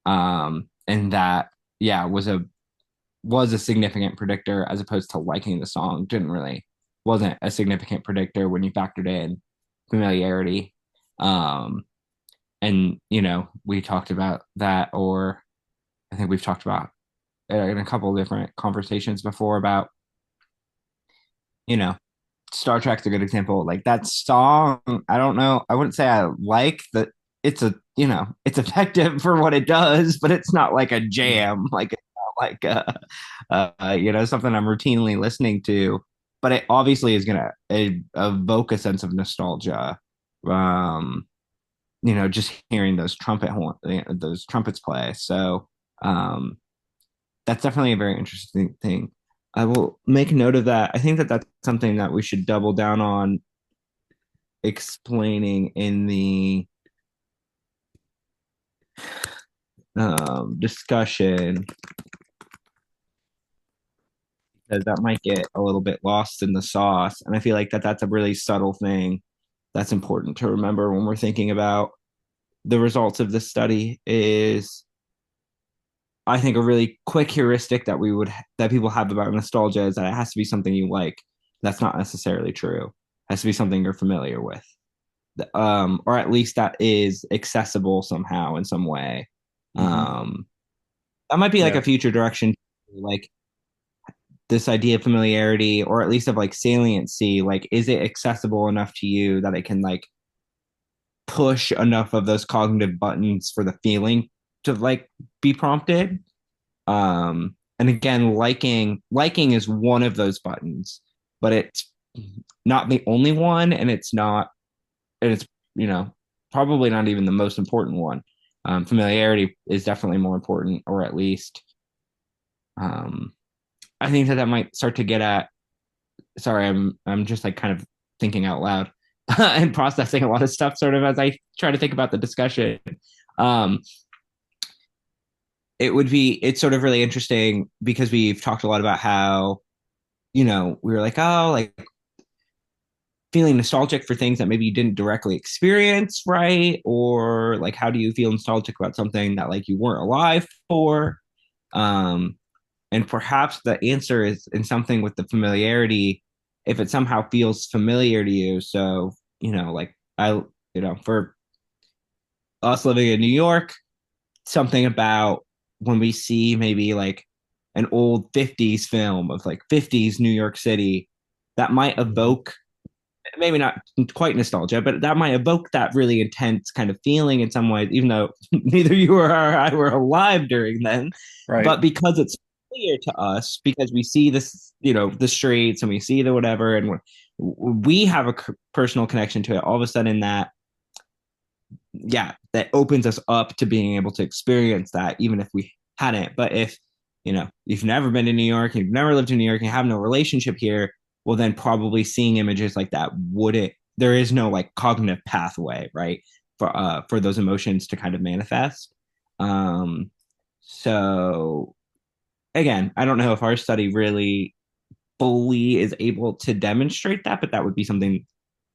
And that, yeah, was a significant predictor as opposed to liking the song. Didn't really wasn't a significant predictor when you factored in familiarity. Um, and we talked about that, or I think we've talked about in a couple of different conversations before about you know Star Trek's a good example. Like that song, I don't know. I wouldn't say I like that. It's effective for what it does, but it's not like a jam. Like it's not like something I'm routinely listening to. But it obviously is gonna evoke a sense of nostalgia. Um, just hearing those trumpets play. So, um, that's definitely a very interesting thing. I will make note of that. I think that that's something that we should double down on explaining in the discussion, because that might get a little bit lost in the sauce. And I feel like that's a really subtle thing that's important to remember when we're thinking about the results of this study is I think a really quick heuristic that people have about nostalgia is that it has to be something you like. That's not necessarily true. It has to be something you're familiar with. Or at least that is accessible somehow in some way. Hmm. Um, that might be like a Yeah. future direction, like this idea of familiarity, or at least of like saliency. Like, is it accessible enough to you that it can like push enough of those cognitive buttons for the feeling to like be prompted? And again, liking is one of those buttons, but it's not the only one, and it's you know probably not even the most important one. Familiarity is definitely more important, or at least um, I think that might start to get at. Sorry, I'm just like kind of thinking out loud and processing a lot of stuff, sort of as I try to think about the discussion. Um, it's sort of really interesting because we've talked a lot about how we were like, oh, like feeling nostalgic for things that maybe you didn't directly experience, right? Or like, how do you feel nostalgic about something that like you weren't alive for? Um, and perhaps the answer is in something with the familiarity, if it somehow feels familiar to you. So, like for us living in New York, something about when we see maybe like an old 50s film of like 50s New York City that might Hmm. evoke maybe not quite nostalgia, but that might evoke that really intense kind of feeling in some ways, even though neither you or I were alive during then. Right. But because it's clear to us, because we see this, the streets and we see the whatever, and we have a personal connection to it, all of a sudden that opens us up to being able to experience that, even if we hadn't. But if you've never been to New York, you've never lived in New York, you have no relationship here, well, then probably seeing images like that wouldn't, there is no like cognitive pathway, right? For those emotions to kind of manifest. So again, I don't know if our study really fully is able to demonstrate that, but that would be something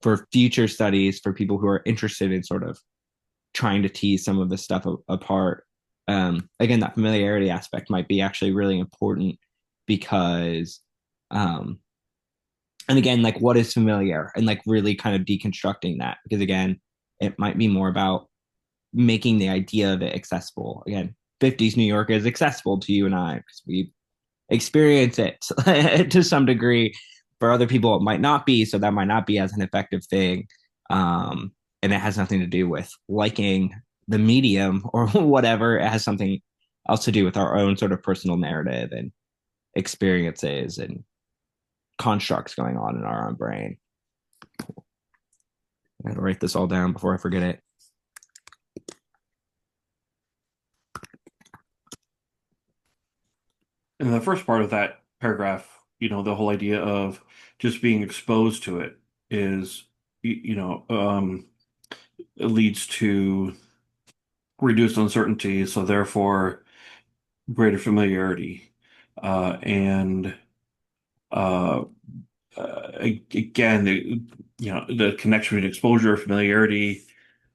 for future studies for people who are interested in sort of trying to tease some of this stuff apart. Again, that familiarity aspect might be actually really important because, and again, like what is familiar and like really kind of deconstructing that because again, it might be more about making the idea of it accessible. Again, 50s New York is accessible to you and I because we experience it to some degree. For other people, it might not be, so that might not be as an effective thing. And it has nothing to do with liking the medium or whatever. It has something else to do with our own sort of personal narrative and experiences and constructs going on in our own brain. I gotta write this all down before I forget it. In the first part of that paragraph, the whole idea of just being exposed to it is, it leads to reduced uncertainty, so therefore greater familiarity. And uh, again, the connection between exposure, familiarity.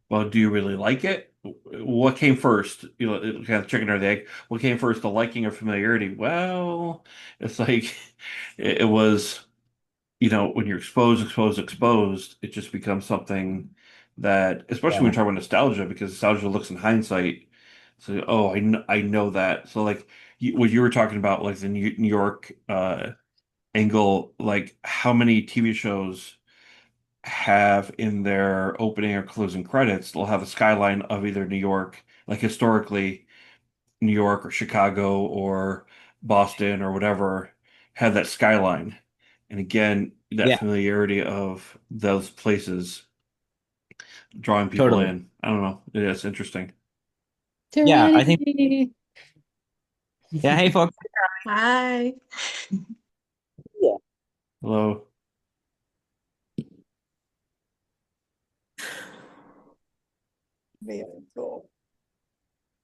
Well, do you really like it? What came first? Kind of chicken or the egg. What came first, the liking or familiarity? Well, it's like it was, when you're exposed, it just becomes something that, especially when Yeah. you're talking about nostalgia, because nostalgia looks in hindsight. So, oh, I know that. So, like what you were talking about, like the New York angle, like how many TV shows have in their opening or closing credits, they'll have a skyline of either New York, like historically New York or Chicago or Boston or whatever, had that skyline. And again, that Yeah, familiarity of those places drawing people totally. in. I don't know. It's interesting. Yeah, I think, Serenity. yeah, hey, folks. Hi. Yeah. Hello. Very cool.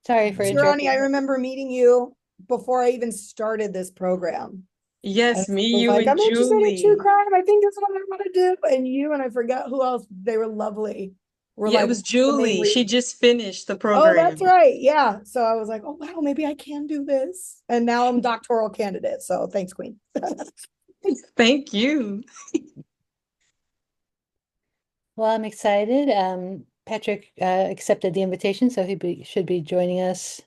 Sorry for Shirani, I interrupting. remember meeting you before I even started this program. And Yes, I me, was you, like, and I'm interested in true Julie. crime. I think that's what I want to do. And you and I forgot who else. They were lovely. We're Yeah, it like was the main Julie. She reason. just finished the Oh, that's program. right. Yeah. So I was like, oh wow, maybe I can do this. And now I'm doctoral candidate. So thanks, Queen. Thank you. Well, I'm excited. Patrick accepted the invitation, so should be joining us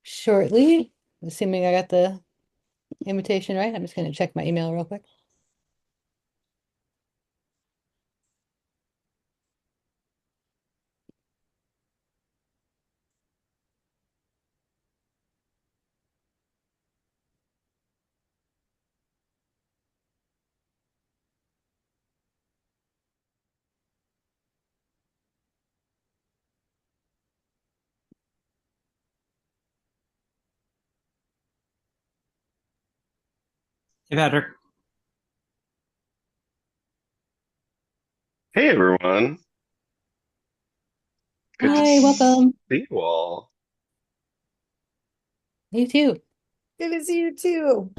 shortly, assuming I got the invitation right. I'm just going to check my email real quick. Hey, Patrick. Hey everyone, good to Hi, see welcome. you all. You too. Good to see you too.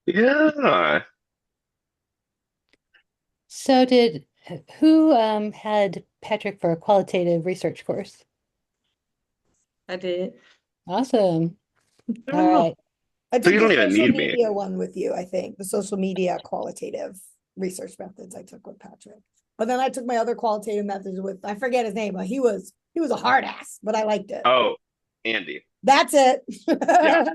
Yeah, So did who had Patrick for a qualitative research course? I did. Awesome. All oh, right. I so took you the don't even social need me. media one with you, I think. The social media qualitative research methods I took with Patrick. But then I took my other qualitative methods with, I forget his name, but he was a hard ass, but I liked it. Oh, Andy. That's it. Yeah.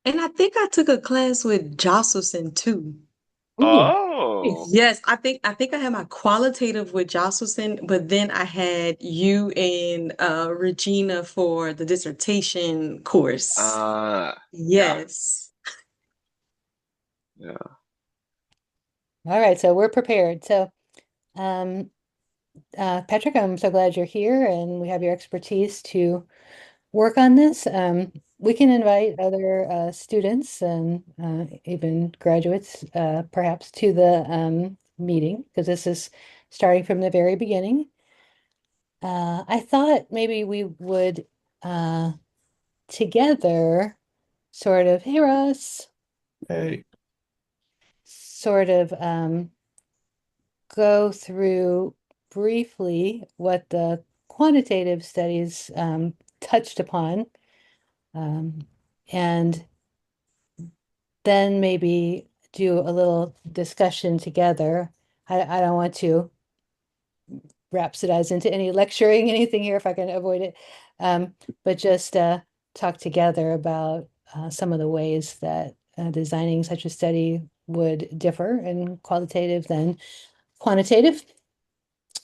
And I think I took a class with Jocelyn too. Ooh, Oh, nice. Yes, I think I had my qualitative with Jocelyn, but then I had you and Regina for the dissertation course. yeah, Yes. yeah. All right, so we're prepared. So, um, Patrick, I'm so glad you're here and we have your expertise to work on this. we can invite other students and even graduates perhaps to the meeting because this is starting from the very beginning. I thought maybe we would together sort of, hey Russ, Hey, sort of go through briefly what the quantitative studies touched upon, um, and then maybe do a little discussion together. I don't want to rhapsodize into any lecturing, anything here if I can avoid it, but just talk together about some of the ways that designing such a study would differ in qualitative than quantitative.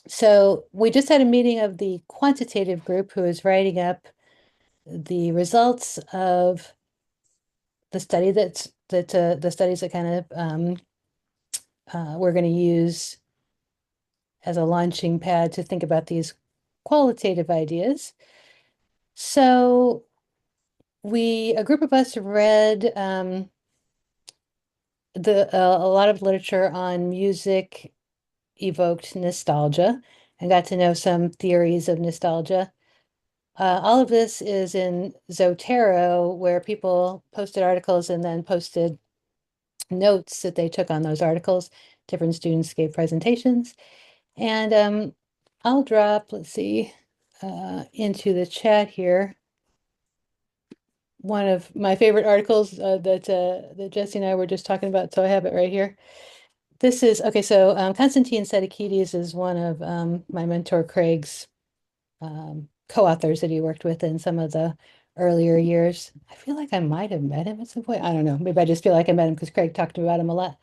So we just had a meeting of the quantitative group who is writing up the results of the study the studies that kind of we're going to use as a launching pad to think about these qualitative ideas. So a group of us read a lot of literature on music evoked nostalgia and got to know some theories of nostalgia. All of this is in Zotero, where people posted articles and then posted notes that they took on those articles. Different students gave presentations. And I'll drop, let's see, into the chat here one of my favorite articles that Jesse and I were just talking about. So I have it right here. This is okay. So Konstantin Sedikides is one of my mentor Craig's co-authors that he worked with in some of the earlier years. I feel like I might have met him at some point. I don't know. Maybe I just feel like I met him because Craig talked about him a lot.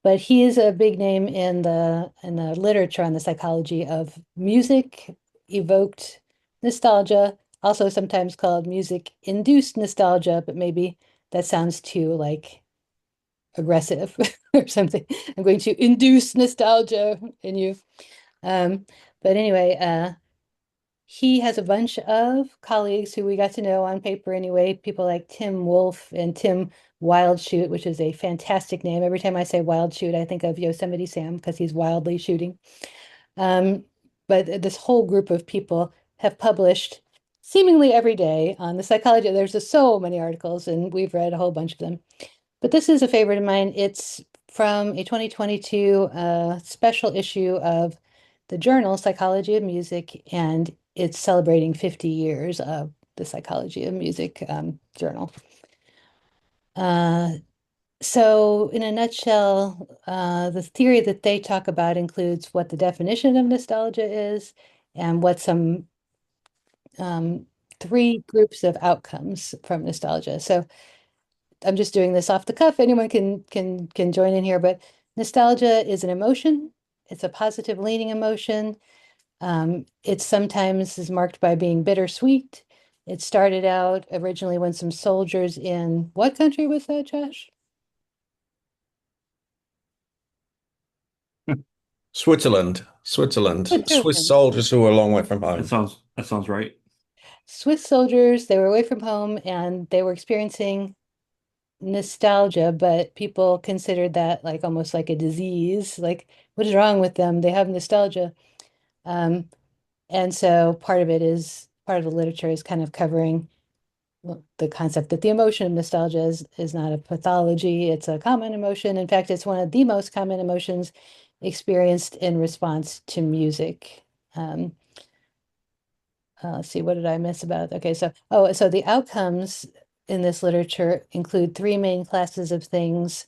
But he is a big name in the literature on the psychology of music evoked nostalgia, also sometimes called music induced nostalgia, but maybe that sounds too like aggressive or something. I'm going to induce nostalgia in you. Um, but anyway, he has a bunch of colleagues who we got to know on paper anyway, people like Tim Wolf and Tim Wildshoot, which is a fantastic name. Every time I say Wildshoot, I think of Yosemite Sam because he's wildly shooting. But this whole group of people have published seemingly every day on the psychology. There's just so many articles, and we've read a whole bunch of them. But this is a favorite of mine. It's from a 2022 special issue of the journal Psychology of Music, and it's celebrating 50 years of the Psychology of Music journal. So in a nutshell, the theory that they talk about includes what the definition of nostalgia is and what some three groups of outcomes from nostalgia. So I'm just doing this off the cuff. Anyone can join in here, but nostalgia is an emotion. It's a positive leaning emotion. It sometimes is marked by being bittersweet. It started out originally when some soldiers in what country was that, Josh? Switzerland. Swiss Switzerland. soldiers who were a long way from That home. sounds right. Swiss soldiers, they were away from home and they were experiencing nostalgia, but people considered that like almost like a disease. Like, what is wrong with them? They have nostalgia. Um, and so part of the literature is kind of covering the concept that the emotion of nostalgia is not a pathology, it's a common emotion. In fact, it's one of the most common emotions experienced in response to music. Um, let's see, what did I miss about it? Okay, so the outcomes in this literature include three main classes of things.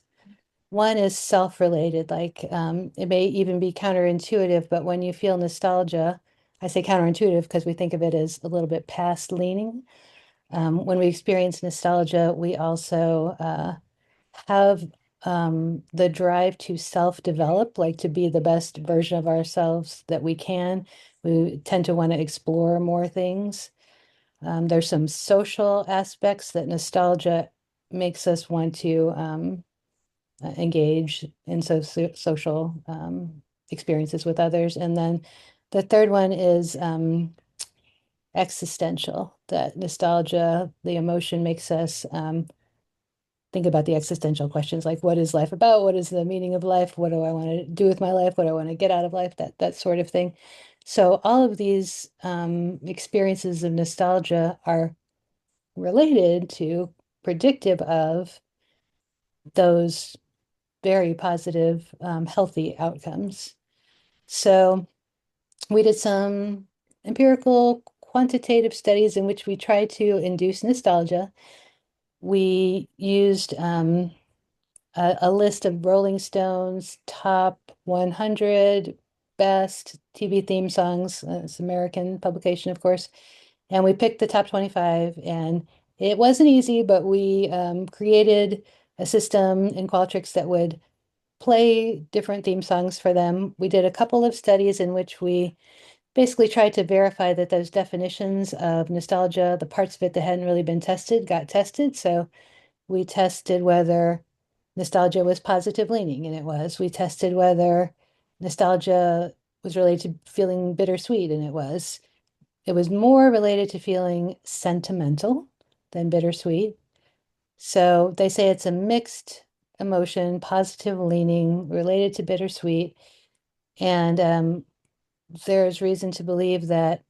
One is self-related, like it may even be counterintuitive, but when you feel nostalgia, I say counterintuitive because we think of it as a little bit past leaning. When we experience nostalgia, we also have the drive to self-develop, like to be the best version of ourselves that we can. We tend to want to explore more things. There's some social aspects that nostalgia makes us want to engage in social experiences with others. And then the third one is existential, that nostalgia, the emotion makes us think about the existential questions like what is life about? What is the meaning of life? What do I want to do with my life? What do I want to get out of life? That sort of thing. So all of these experiences of nostalgia are related to, predictive of those very positive, healthy outcomes. So we did some empirical quantitative studies in which we tried to induce nostalgia. We used a list of Rolling Stones top 100 best TV theme songs. It's American publication, of course. And we picked the top 25, and it wasn't easy, but we created a system in Qualtrics that would play different theme songs for them. We did a couple of studies in which we basically tried to verify that those definitions of nostalgia, the parts of it that hadn't really been tested, got tested. So we tested whether nostalgia was positive leaning, and it was. We tested whether nostalgia was related to feeling bittersweet, and it was. It was more related to feeling sentimental than bittersweet. So they say it's a mixed emotion, positive leaning, related to bittersweet. And there's reason to believe that,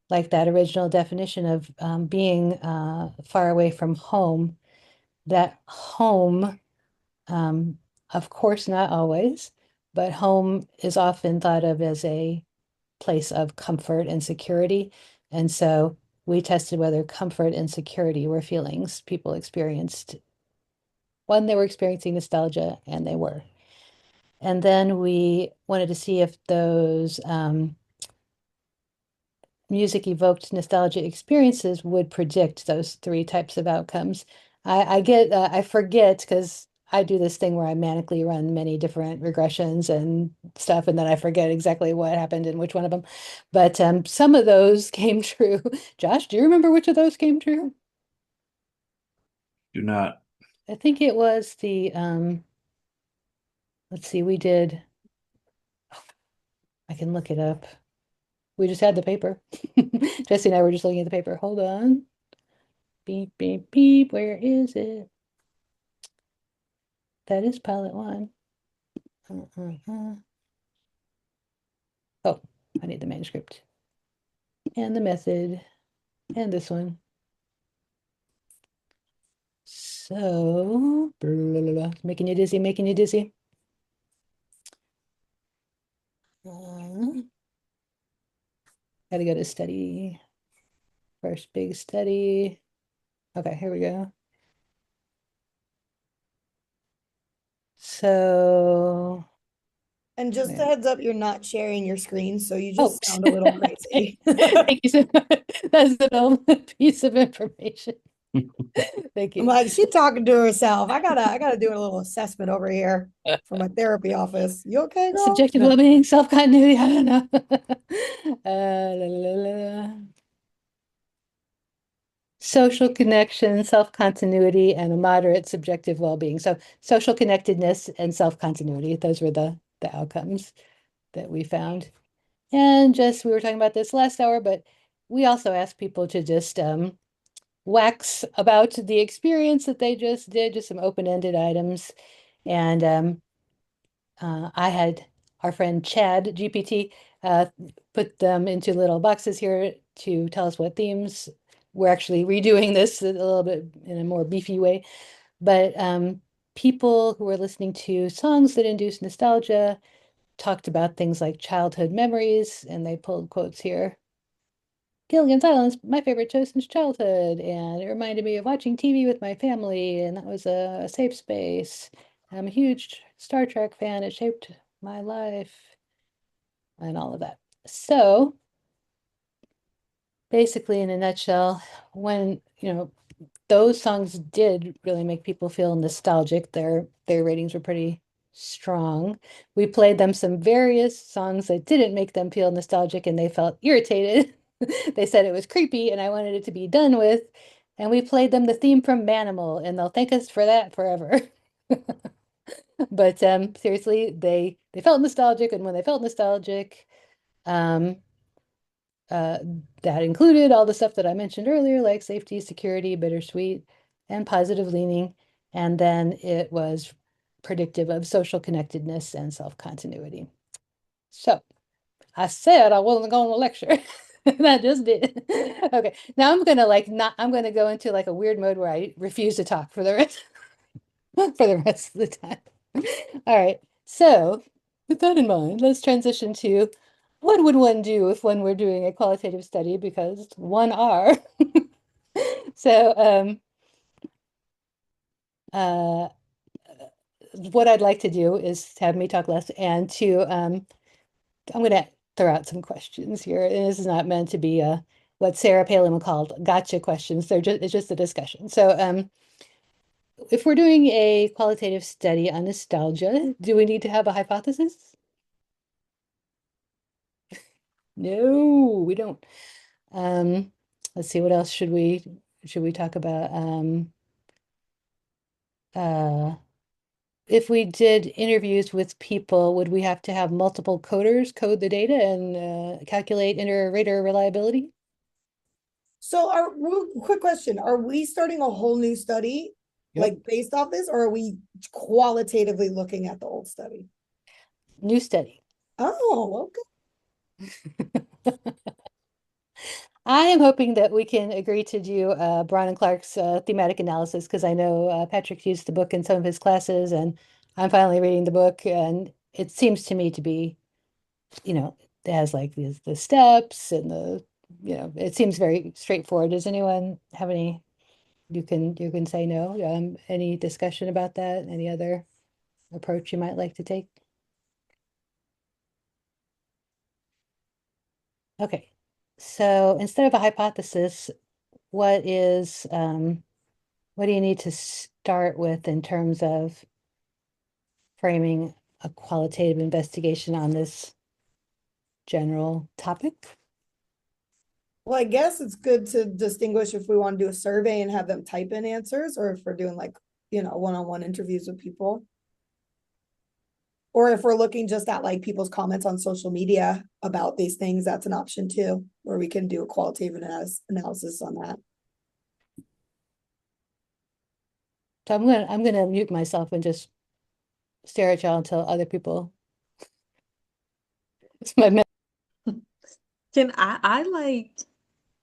like that original definition of being far away from home, that home, um, of course, not always, but home is often thought of as a place of comfort and security. And so we tested whether comfort and security were feelings people experienced when they were experiencing nostalgia, and they were. And then we wanted to see if those music evoked nostalgia experiences would predict those three types of outcomes. I forget because I do this thing where I manically run many different regressions and stuff, and then I forget exactly what happened in which one of them. But some of those came true. Josh, do you remember which of those came true? Do not. I think it was the let's see, we did, I can look it up. We just had the paper. Jesse and I were just looking at the paper. Hold on. Beep, beep, beep. Where is it? That is pilot one. Oh, I need the manuscript and the method and this one. So, blah, blah, blah, blah. Making you dizzy, making you dizzy. Gotta go to study. First big study. Okay, here we go. So, And just a wait. heads up, you're not sharing your screen, so you Oh, just sound a little crazy. thank you so much. That's an piece of information. Thank I'm you. like, she talking to herself. I gotta do a little assessment over here for my therapy office. You okay, girl? Subjective well-being, self-continuity, I don't know. La, la, la. Social connection, self-continuity, and a moderate subjective well-being. So social connectedness and self-continuity, those were the outcomes that we found. And just, we were talking about this last hour, but we also asked people to just wax about the experience that they just did, just some open-ended items. And I had our friend Chad GPT put them into little boxes here to tell us what themes. We're actually redoing this a little bit in a more beefy way, but people who were listening to songs that induce nostalgia talked about things like childhood memories, and they pulled quotes here. Gilligan's Island's my favorite show since childhood, and it reminded me of watching TV with my family, and that was a safe space. I'm a huge Star Trek fan. It shaped my life and all of that. So basically, in a nutshell, when those songs did really make people feel nostalgic, their ratings were pretty strong. We played them some various songs that didn't make them feel nostalgic, and they felt irritated. They said it was creepy and I wanted it to be done with. And we played them the theme from Manimal, and they'll thank us for that forever. But seriously, they felt nostalgic, and when they felt nostalgic, um, uh, that included all the stuff that I mentioned earlier, like safety, security, bittersweet, and positive leaning. And then it was predictive of social connectedness and self-continuity. So I said I wasn't going to lecture. And I just did. Okay. Now I'm gonna go into like a weird mode where I refuse to talk for the rest for the rest of the time. All right. So with that in mind, let's transition to what would one do if one were doing a qualitative study, because one are. So uh what I'd like to do is have me talk less and to I'm gonna throw out some questions here. And this is not meant to be what Sarah Palin would call gotcha questions. It's just a discussion. So if we're doing a qualitative study on nostalgia, do we need to have a hypothesis? No, we don't. Let's see, what else should we talk about? Uh, if we did interviews with people, would we have to have multiple coders code the data and calculate inter-rater reliability? So quick question, are we starting a whole new study Yep. like based off this, or are we qualitatively looking at the old study? New study. Oh, okay. I am hoping that we can agree to do Braun and Clark's thematic analysis, because I know Patrick used the book in some of his classes, and I'm finally reading the book, and it seems to me to be, it has like the steps and it seems very straightforward. Does anyone have any? You can say no. Any discussion about that? Any other approach you might like to take? Okay. So instead of a hypothesis, what is what do you need to start with in terms of framing a qualitative investigation on this general topic? Well, I guess it's good to distinguish if we want to do a survey and have them type in answers, or if we're doing like, one-on-one interviews with people. Or if we're looking just at like people's comments on social media about these things, that's an option too, where we can do a qualitative analysis on that. So I'm gonna mute myself and just stare at y'all until other people. It's my Can I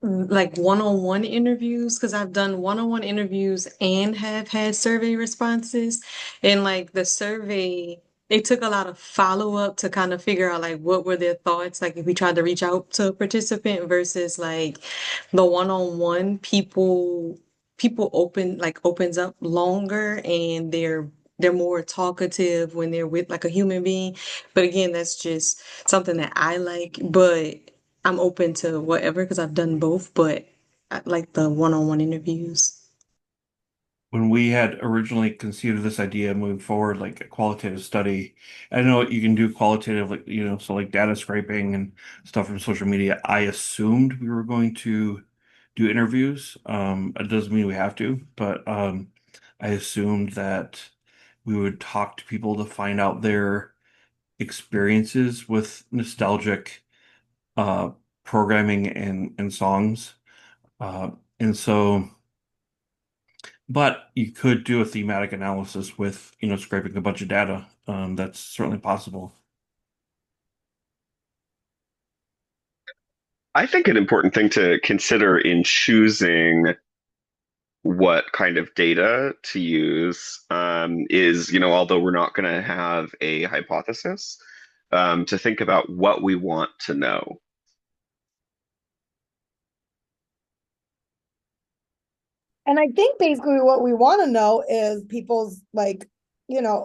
like one-on-one interviews, because I've done one-on-one interviews and have had survey responses. And like the survey, it took a lot of follow-up to kind of figure out like what were their thoughts, like if we tried to reach out to a participant versus like the one-on-one people opens up longer, and they're more talkative when they're with like a human being. But again, that's just something that I like, but I'm open to whatever because I've done both, but I like the one-on-one interviews. When we had originally conceived this idea moving forward, like a qualitative study, I know you can do qualitative, like, so like data scraping and stuff from social media. I assumed we were going to do interviews. It doesn't mean we have to, but I assumed that we would talk to people to find out their experiences with nostalgic uh, programming and songs. Uh, and so. But you could do a thematic analysis with, scraping a bunch of data. That's certainly possible. I think an important thing to consider in choosing what kind of data to use is, although we're not going to have a hypothesis, to think about what we want to know. And I think basically what we want to know is people's like,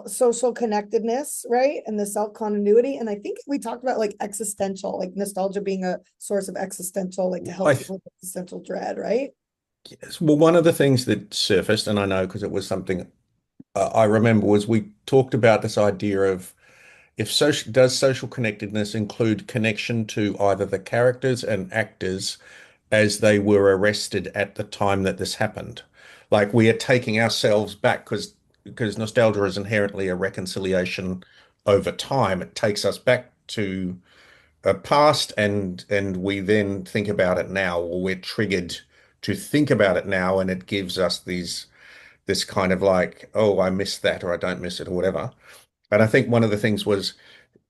social connectedness, right? And the self-continuity. And I think we talked about like existential, like nostalgia being a source of existential, like to help I people with existential dread, right? Yes. Well, one of the things that surfaced, and I know because it was something I remember, was we talked about this idea of if social connectedness include connection to either the characters and actors as they were arrested at the time that this happened. Like we are taking ourselves back because nostalgia is inherently a reconciliation over time. It takes us back to past and we then think about it now, or we're triggered to think about it now, and it gives us this kind of like, oh, I missed that, or I don't miss it, or whatever. And I think one of the things was,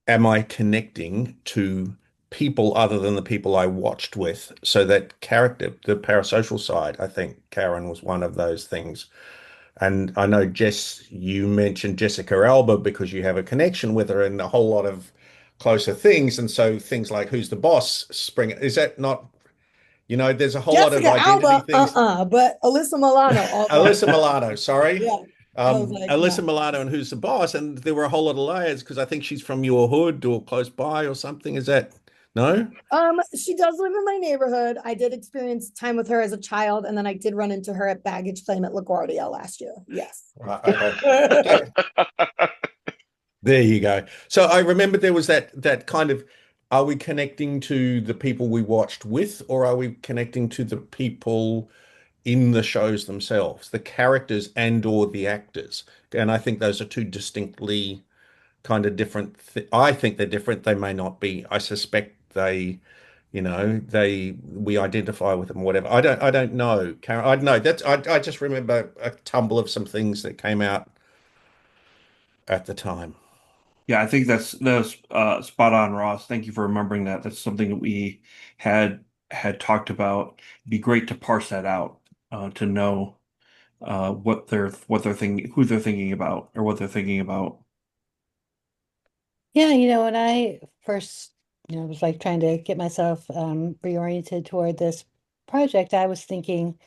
am I connecting to people other than the people I watched with? So that character, the parasocial side, I think Karen was one of those things. And I know, Jess, you mentioned Jessica Alba because you have a connection with her and a whole lot of closer things. And so things like Who's the Boss spring. Is that not, there's a whole lot of Jessica identity Alba, things. but Alyssa Milano all day. Alyssa Milano, sorry. Yeah. I was like, Alyssa no. Milano and Who's the Boss? And there were a whole lot of layers because I think she's from your hood or close by or something. Is that no? She does live in my neighborhood. I did experience time with her as a child, and then I did run into her at baggage claim at LaGuardia last year. Yes. Right, okay. There you go. So I remember there was that kind of, are we connecting to the people we watched with, or are we connecting to the people in the shows themselves, the characters and or the actors? And I think those are two distinctly kind of different. I think they're different. They may not be. I suspect we identify with them, whatever. I don't know, Karen. I don't know. I just remember a tumble of some things that came out at the time. Yeah, I think that's spot on, Ross. Thank you for remembering that. That's something that we had talked about. It'd be great to parse that out, to know what they're thinking, who they're thinking about, or what they're thinking about. Yeah, when I first, was like trying to get myself reoriented toward this project, I was thinking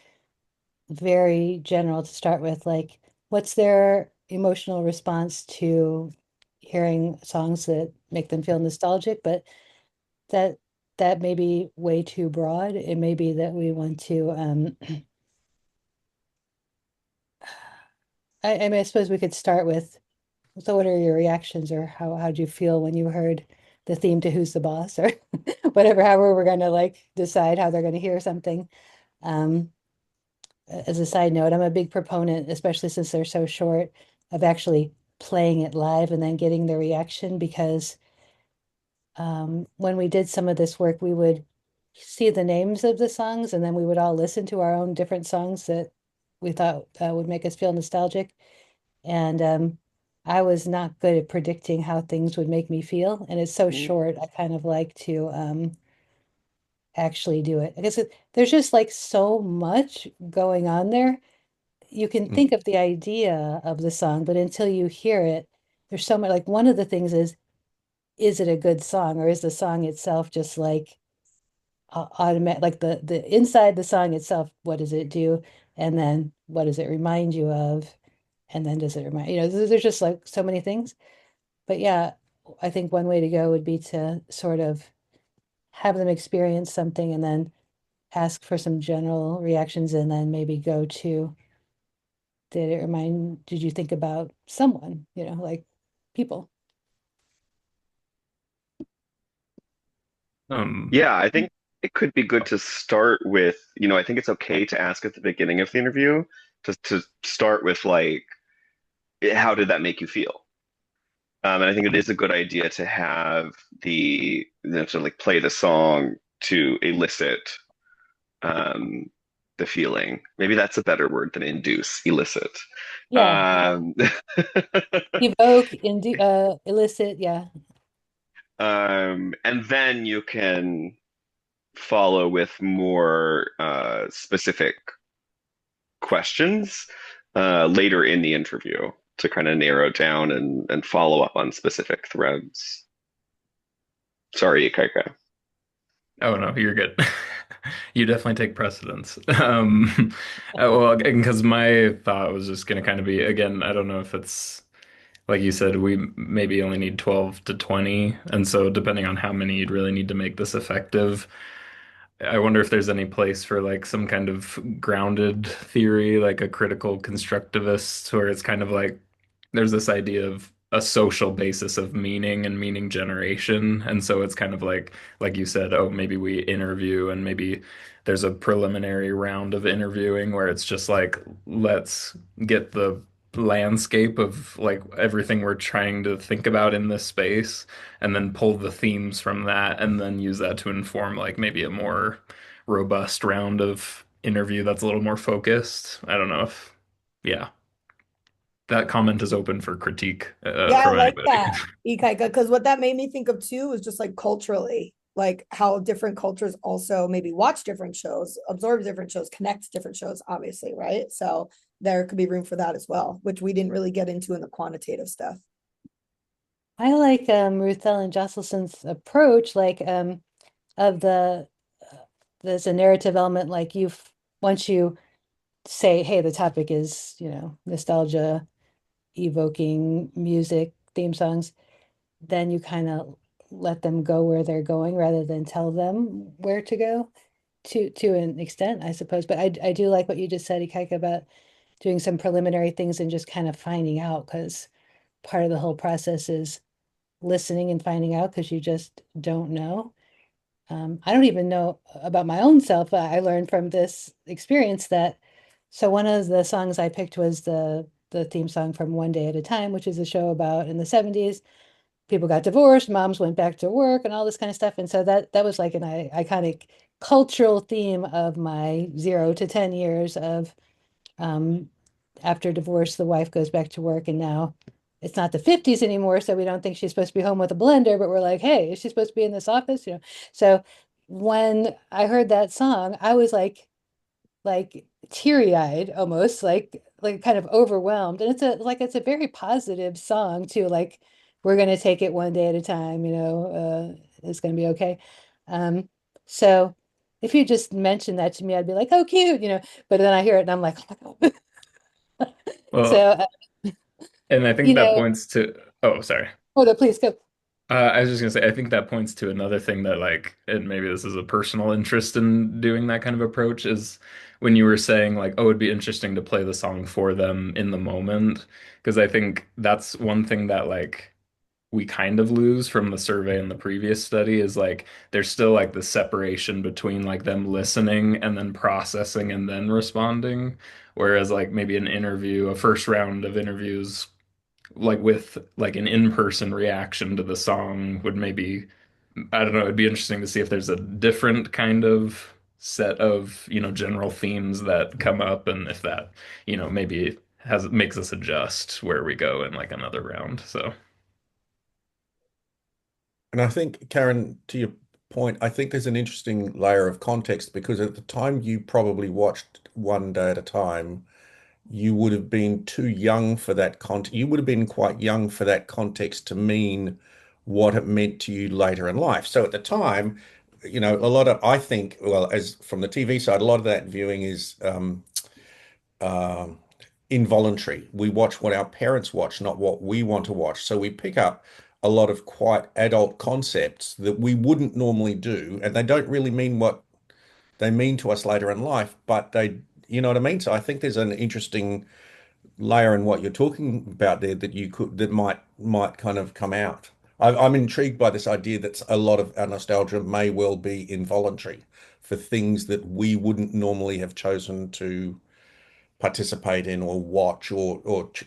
very general to start with, like, what's their emotional response to hearing songs that make them feel nostalgic, but that that may be way too broad. It may be that we want to I mean, I suppose we could start with, so what are your reactions, or how do you feel when you heard the theme to Who's the Boss, or whatever, however we're going to like decide how they're going to hear something. Um, as a side note, I'm a big proponent, especially since they're so short, of actually playing it live and then getting the reaction, because when we did some of this work, we would see the names of the songs and then we would all listen to our own different songs that we thought would make us feel nostalgic. And I was not good at predicting how things would make me feel. And it's so short, I kind of like to actually do it. I guess there's just like so much going on there. You can Mm. think of the idea of the song, but until you hear it, there's so much. Like, one of the things is it a good song, or is the song itself just like automatic, like the inside the song itself, what does it do? And then what does it remind you of? And then does it remind, there's just like so many things. But yeah, I think one way to go would be to sort of have them experience something and then ask for some general reactions, and then maybe go to, did you think about someone, like people? Um, Yeah, I think it could be good to start with, I think it's okay to ask at the beginning of the interview to start with like, how did that make you feel? And I think it is a good idea to have to like play the song to elicit um, the feeling. Maybe that's a better word than induce, elicit. Yeah, Um, evoke, elicit, yeah. and then you can follow with more specific questions later in the interview to kind of narrow down and follow up on specific threads. Sorry, Kaika. oh no, you're good. You definitely take precedence. Well, because my thought was just going to kind of be, again, I don't know if it's like you said, we maybe only need 12 to 20. And so depending on how many you'd really need to make this effective, I wonder if there's any place for like some kind of grounded theory, like a critical constructivist, where it's kind of like there's this idea of a social basis of meaning and meaning generation. And so it's kind of like you said, oh, maybe we interview and maybe there's a preliminary round of interviewing where it's just like, let's get the landscape of like everything we're trying to think about in this space, and then pull the themes from that, and then use that to inform like maybe a more robust round of interview that's a little more focused. I don't know if, yeah, that comment is open for critique Yeah, I from like anybody. that, Ikaika, because what that made me think of too was just like culturally, like how different cultures also maybe watch different shows, absorb different shows, connect to different shows, obviously, right? So there could be room for that as well, which we didn't really get into in the quantitative stuff. I like Ruthell and Jocelson's approach, like of there's a narrative element, like once you say, hey, the topic is, nostalgia, evoking music, theme songs, then you kind of let them go where they're going rather than tell them where to go to an extent, I suppose. But I do like what you just said, Ikaika, about doing some preliminary things and just kind of finding out, because part of the whole process is listening and finding out because you just don't know. I don't even know about my own self. I learned from this experience that, so one of the songs I picked was the theme song from One Day at a Time, which is a show about in the 70s. People got divorced, moms went back to work and all this kind of stuff. And so that was like an iconic cultural theme of my 0 to 10 years of um, after divorce, the wife goes back to work, and now it's not the 50s anymore, so we don't think she's supposed to be home with a blender, but we're like, hey, is she supposed to be in this office? So when I heard that song, I was like teary-eyed almost, like kind of overwhelmed. And it's a very positive song too, like we're gonna take it one day at a time, it's gonna be okay. Um, so if you just mentioned that to me, I'd be like, oh, cute, but then I hear it and I'm like, oh my God. So, Well, and I think you that know, points to, oh, sorry. oh no, please go. I was just gonna say, I think that points to another thing that like, and maybe this is a personal interest in doing that kind of approach, is when you were saying like, oh, it'd be interesting to play the song for them in the moment. Because I think that's one thing that like we kind of lose from the survey in the previous study is like there's still like the separation between like them listening and then processing and then responding. Whereas like maybe an interview, a first round of interviews like with like an in-person reaction to the song would maybe, I don't know, it'd be interesting to see if there's a different kind of set of, general themes that come up, and if that, maybe has makes us adjust where we go in like another round. So And I think, Karen, to your point, I think there's an interesting layer of context because at the time you probably watched One Day at a Time, you would have been too young for that context. You would have been quite young for that context to mean what it meant to you later in life. So at the time, a lot of, I think, well, as from the TV side, a lot of that viewing is um, involuntary. We watch what our parents watch, not what we want to watch. So we pick up a lot of quite adult concepts that we wouldn't normally do, and they don't really mean what they mean to us later in life, but they, you know what I mean? So I think there's an interesting layer in what you're talking about there that that might kind of come out. I'm intrigued by this idea that a lot of our nostalgia may well be involuntary for things that we wouldn't normally have chosen to participate in or watch or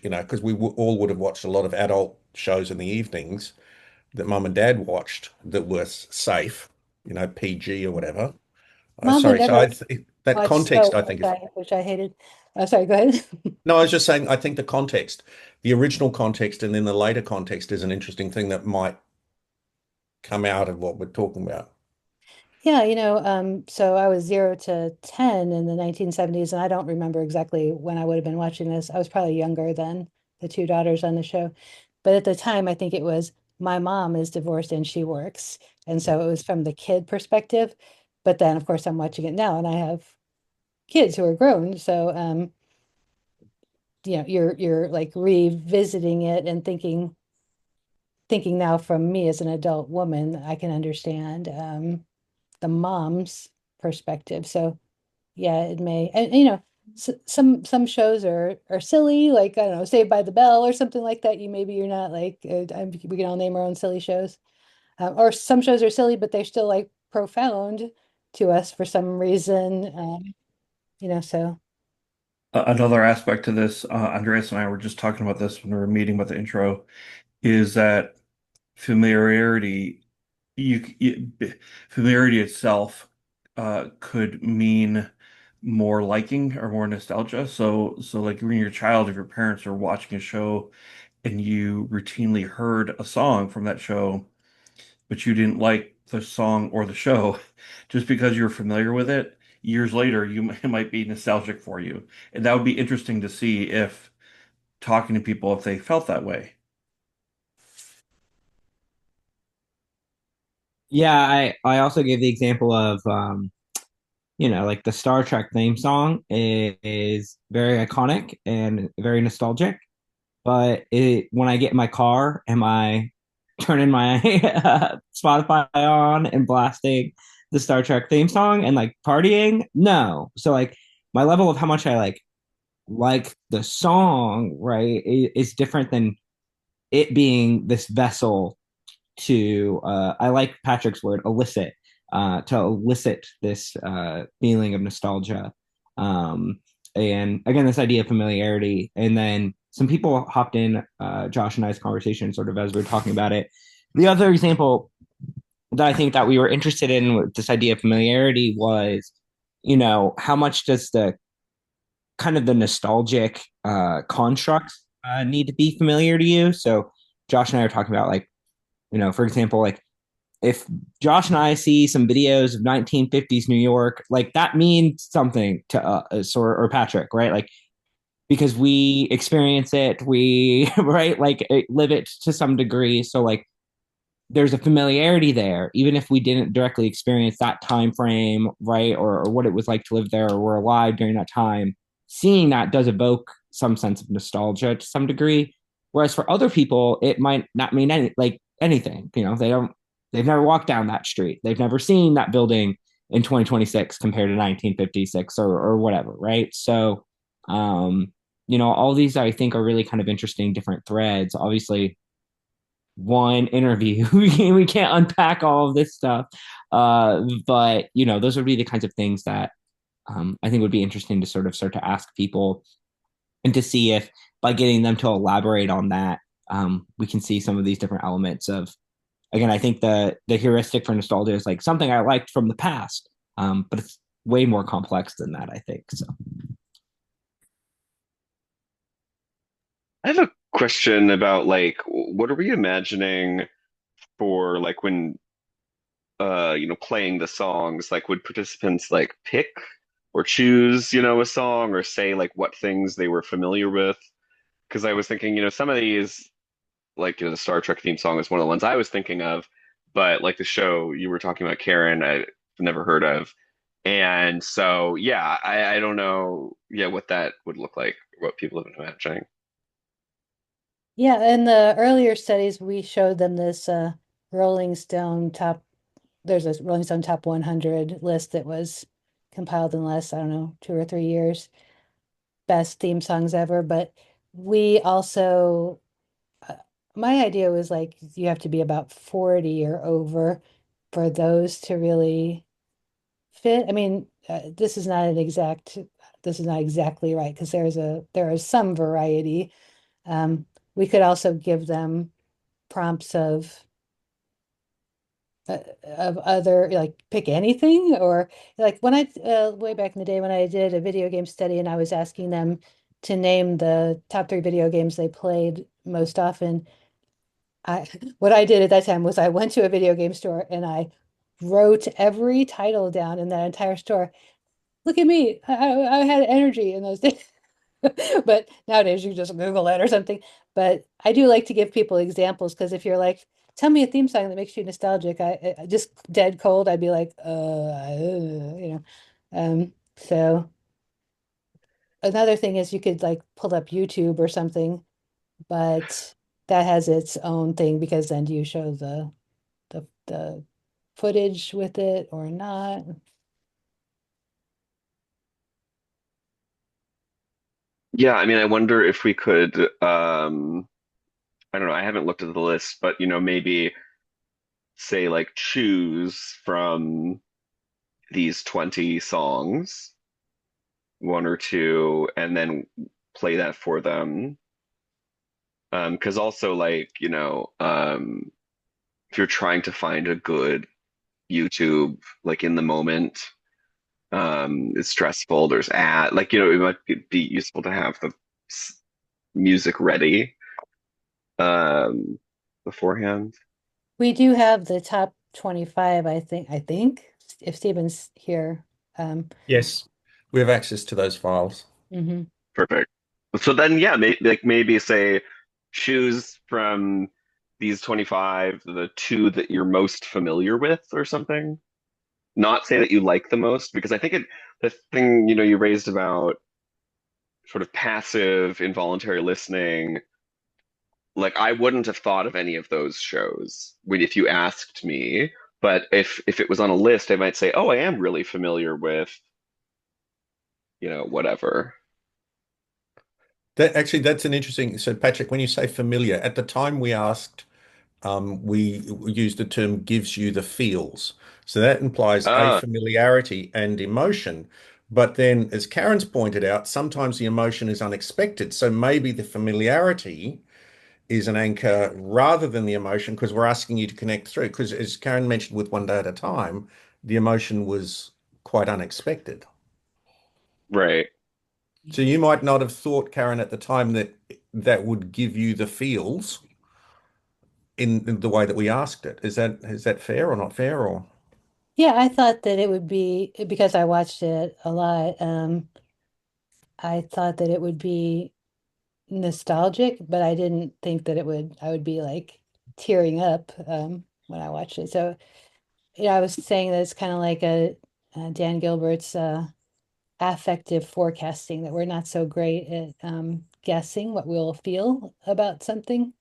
because all would have watched a lot of adult shows in the evenings that mum and dad watched that were safe, PG or whatever. Mom had Sorry, so never that watched context I soap, think is which I hated. Oh, sorry, go ahead. no, I was just saying I think the context, the original context and then the later context is an interesting thing that might come out of what we're talking about. Yeah, so I was 0 to 10 in the 1970s, and I don't remember exactly when I would have been watching this. I was probably younger than the two daughters on the show. But at the time, I think it was my mom is divorced and she works. And so it was from the kid perspective. But then, of course, I'm watching it now and I have kids who are grown. So, you're like revisiting it and thinking now from me as an adult woman, I can understand the mom's perspective. So yeah, it may, and some shows are silly, like I don't know, Saved by the Bell or something like that. Maybe you're not like we can all name our own silly shows, or some shows are silly, but they're still like profound to us for some reason. So Another aspect to this, Andreas and I were just talking about this when we were meeting with the intro, is that familiarity, you familiarity itself could mean more liking or more nostalgia. So like when you're a child, if your parents are watching a show and you routinely heard a song from that show, but you didn't like the song or the show, just because you're familiar with it, years later, it might be nostalgic for you. And that would be interesting to see if talking to people if they felt that way. Yeah, I also gave the example of like the Star Trek theme song is very iconic and very nostalgic. But when I get in my car, am I turning my Spotify on and blasting the Star Trek theme song and like partying? No. So like my level of how much I like the song, right, is different than it being this vessel to I like Patrick's word elicit, to elicit this feeling of nostalgia, and again this idea of familiarity. And then some people hopped in Josh and I's conversation sort of as we were talking about it. The other example that I think that we were interested in with this idea of familiarity was, how much does the kind of the nostalgic constructs need to be familiar to you? So Josh and I are talking about, like, for example, like if Josh and I see some videos of 1950s New York, like that means something to us, or Patrick, right? Like because we experience it, we right, like live it to some degree. So like there's a familiarity there, even if we didn't directly experience that time frame, right, or what it was like to live there, or were alive during that time. Seeing that does evoke some sense of nostalgia to some degree. Whereas for other people, it might not mean anything. They've never walked down that street. They've never seen that building in 2026 compared to 1956 or whatever, right? So, all these I think are really kind of interesting different threads. Obviously, one interview. We can't unpack all of this stuff. But those would be the kinds of things that I think would be interesting to sort of start to ask people and to see if by getting them to elaborate on that, we can see some of these different elements of, again, I think the heuristic for nostalgia is like something I liked from the past. But it's way more complex than that, I think. So I have a question about like what are we imagining for like when playing the songs? Like would participants like pick or choose, a song or say like what things they were familiar with? Because I was thinking, some of these like the Star Trek theme song is one of the ones I was thinking of, but like the show you were talking about, Karen, I've never heard of. And so yeah, I don't know what that would look like, what people have been imagining. Yeah, in the earlier studies, we showed them this Rolling Stone top, there's a Rolling Stone top 100 list that was compiled in the last, I don't know, 2 or 3 years, best theme songs ever. But we also, uh, my idea was like you have to be about 40 or over for those to really fit. I mean, this is not exactly right because there is some variety. We could also give them prompts of other, like pick anything, or like when I way back in the day when I did a video game study and I was asking them to name the top 3 video games they played most often. I What I did at that time was I went to a video game store and I wrote every title down in that entire store. Look at me. I had energy in those days. But nowadays you just Google it or something. But I do like to give people examples because if you're like, tell me a theme song that makes you nostalgic, I just dead cold, I'd be like, you know. So another thing is you could like pull up YouTube or something, but that has its own thing because then do you show the footage with it or not? Yeah, I mean, I wonder if we could, I don't know, I haven't looked at the list, but maybe say like choose from these 20 songs one or two and then play that for them. Because also like, if you're trying to find a good YouTube like in the moment, it's stressful. There's like, it might be useful to have the music ready um beforehand. We do have the top 25, I think, if Stephen's here. Yes, we have access to those files. Mhm. Perfect. So then, yeah, maybe say choose from these 25 the two that you're most familiar with or something. Not say that you like the most because I think the thing, you raised about sort of passive involuntary listening, like I wouldn't have thought of any of those shows when if you asked me, but if it was on a list, I might say, "Oh, I am really familiar with, whatever." That actually, that's an interesting. So, Patrick, when you say familiar, at the time we asked, we used the term gives you the feels. So that implies a Ah, familiarity and emotion. But then, as Karen's pointed out, sometimes the emotion is unexpected. So maybe the familiarity is an anchor rather than the emotion, because we're asking you to connect through. Because as Karen mentioned with One Day at a Time, the emotion was quite unexpected. right. So you might not have thought, Karen, at the time that that would give you the feels in the way that we asked it. Is that fair or not fair or? Yeah, I thought that it would be because I watched it a lot. I thought that it would be nostalgic, but I didn't think that I would be like tearing up when I watched it. So, yeah, I was saying that it's kind of like Dan Gilbert's affective forecasting, that we're not so great at guessing what we'll feel about something.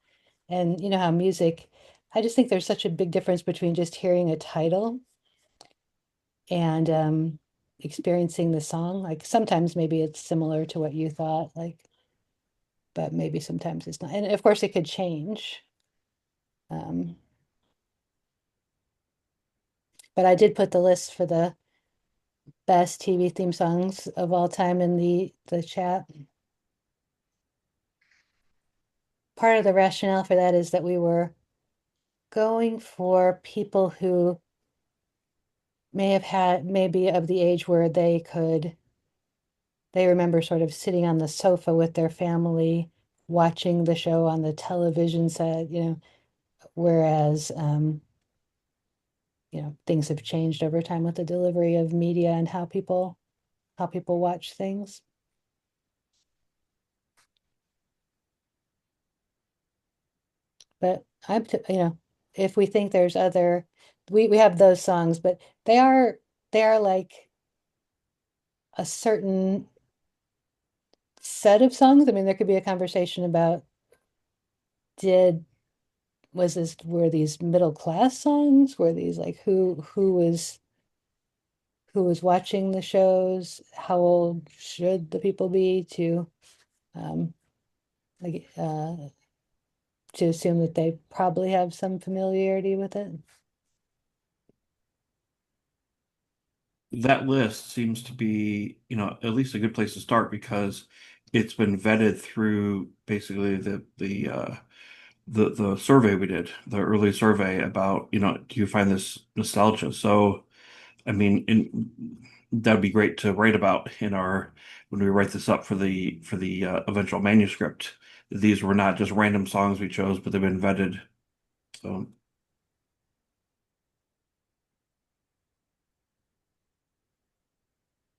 And you know how music, I just think there's such a big difference between just hearing a title and experiencing the song. Like sometimes maybe it's similar to what you thought, like, but maybe sometimes it's not. And of course it could change. Um, but I did put the list for the best TV theme songs of all time in the chat. Part of the rationale for that is that we were going for people who may have had maybe of the age where they remember sort of sitting on the sofa with their family watching the show on the television set, whereas things have changed over time with the delivery of media and how people watch things. But if we think there's other, we have those songs, but they are like a certain set of songs. I mean, there could be a conversation about did were these middle class songs? Were these like who was watching the shows? How old should the people be um like to assume that they probably have some familiarity with it? That list seems to be, at least a good place to start because it's been vetted through basically the survey we did, the early survey about, do you find this nostalgia? So, I mean, that'd be great to write about in our when we write this up for the eventual manuscript. These were not just random songs we chose, but they've been vetted. So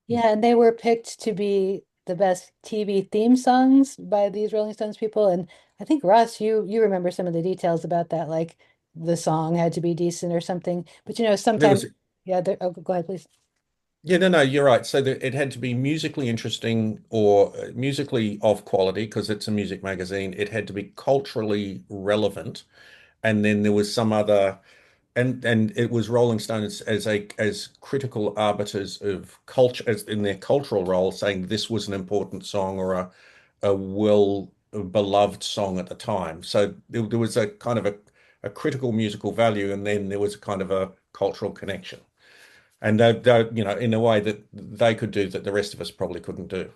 Yeah, and they were picked to be the best TV theme songs by these Rolling Stones people. And I think Ross, you remember some of the details about that, like the song had to be decent or something. But There sometimes, was yeah, oh, go ahead, please. Yeah, no, no, you're right. So it had to be musically interesting or musically of quality because it's a music magazine. It had to be culturally relevant, and then there was some other, and it was Rolling Stones as critical arbiters of culture, as in their cultural role, saying this was an important song or a well beloved song at the time. So there was a kind of a critical musical value, and then there was a kind of a cultural connection. And you know, in a way that they could do that the rest of us probably couldn't do.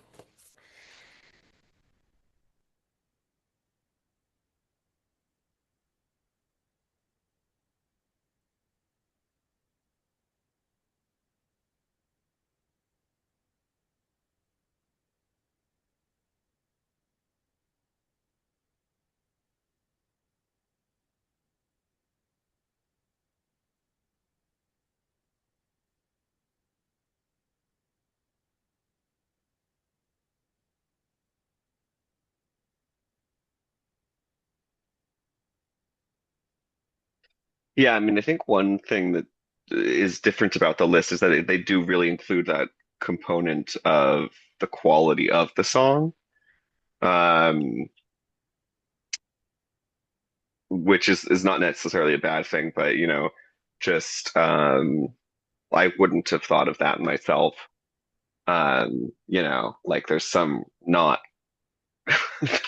Yeah, I mean, I think one thing that is different about the list is that they do really include that component of the quality of the song, um, which is not necessarily a bad thing, but you know, just I wouldn't have thought of that myself. You know, like there's some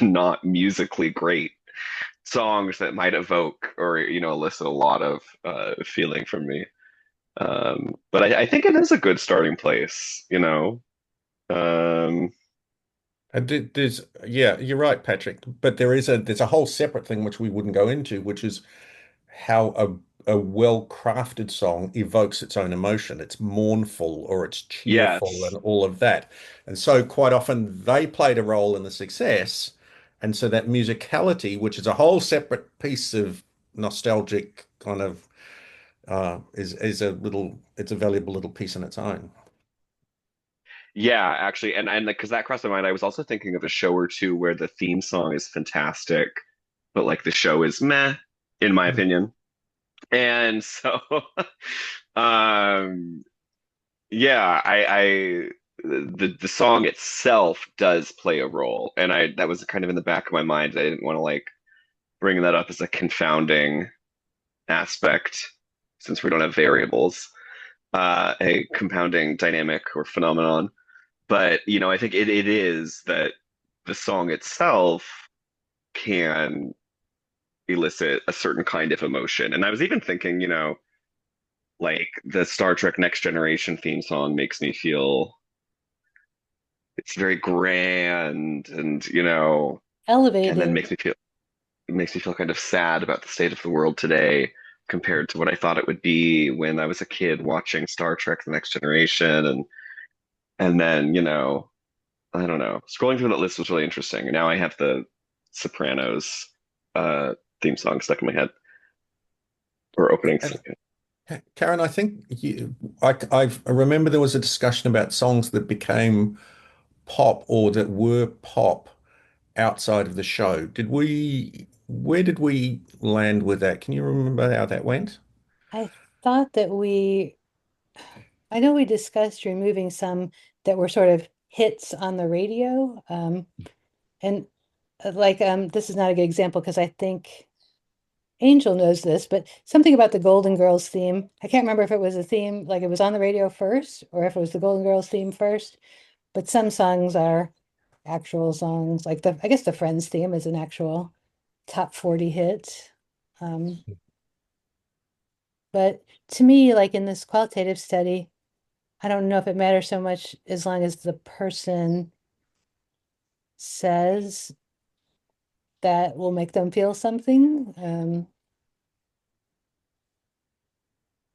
not musically great songs that might evoke or you know elicit a lot of feeling from me. But I think it is a good starting place, you know. Um, And there's, yeah, you're right, Patrick. But there's a whole separate thing which we wouldn't go into, which is how a well-crafted song evokes its own emotion. It's mournful or it's cheerful and yes. all of that. And so quite often they played a role in the success. And so that musicality, which is a whole separate piece of nostalgic kind of is it's a valuable little piece in its own. Yeah, actually, and because that crossed my mind, I was also thinking of a show or two where the theme song is fantastic, but like the show is meh, in my Mm. opinion. And so, um, yeah, the song itself does play a role, and I that was kind of in the back of my mind. I didn't want to like bring that up as a confounding aspect since we don't have variables, a compounding dynamic or phenomenon. But you know, I think it is that the song itself can elicit a certain kind of emotion. And I was even thinking, you know, like the Star Trek Next Generation theme song makes me feel it's very grand and, you know, and then Elevated. makes me feel kind of sad about the state of the world today compared to what I thought it would be when I was a kid watching Star Trek The Next Generation and then, you know, I don't know. Scrolling through that list was really interesting. And now I have the Sopranos theme song stuck in my head or opening. And Karen, I think I remember there was a discussion about songs that became pop or that were pop outside of the show. Where did we land with that? Can you remember how that went? I thought that I know we discussed removing some that were sort of hits on the radio. And like, this is not a good example because I think Angel knows this, but something about the Golden Girls theme. I can't remember if it was a theme, like it was on the radio first, or if it was the Golden Girls theme first. But some songs are actual songs. Like I guess the Friends theme is an actual top 40 hit. Um, but to me, like in this qualitative study, I don't know if it matters so much as long as the person says that will make them feel something.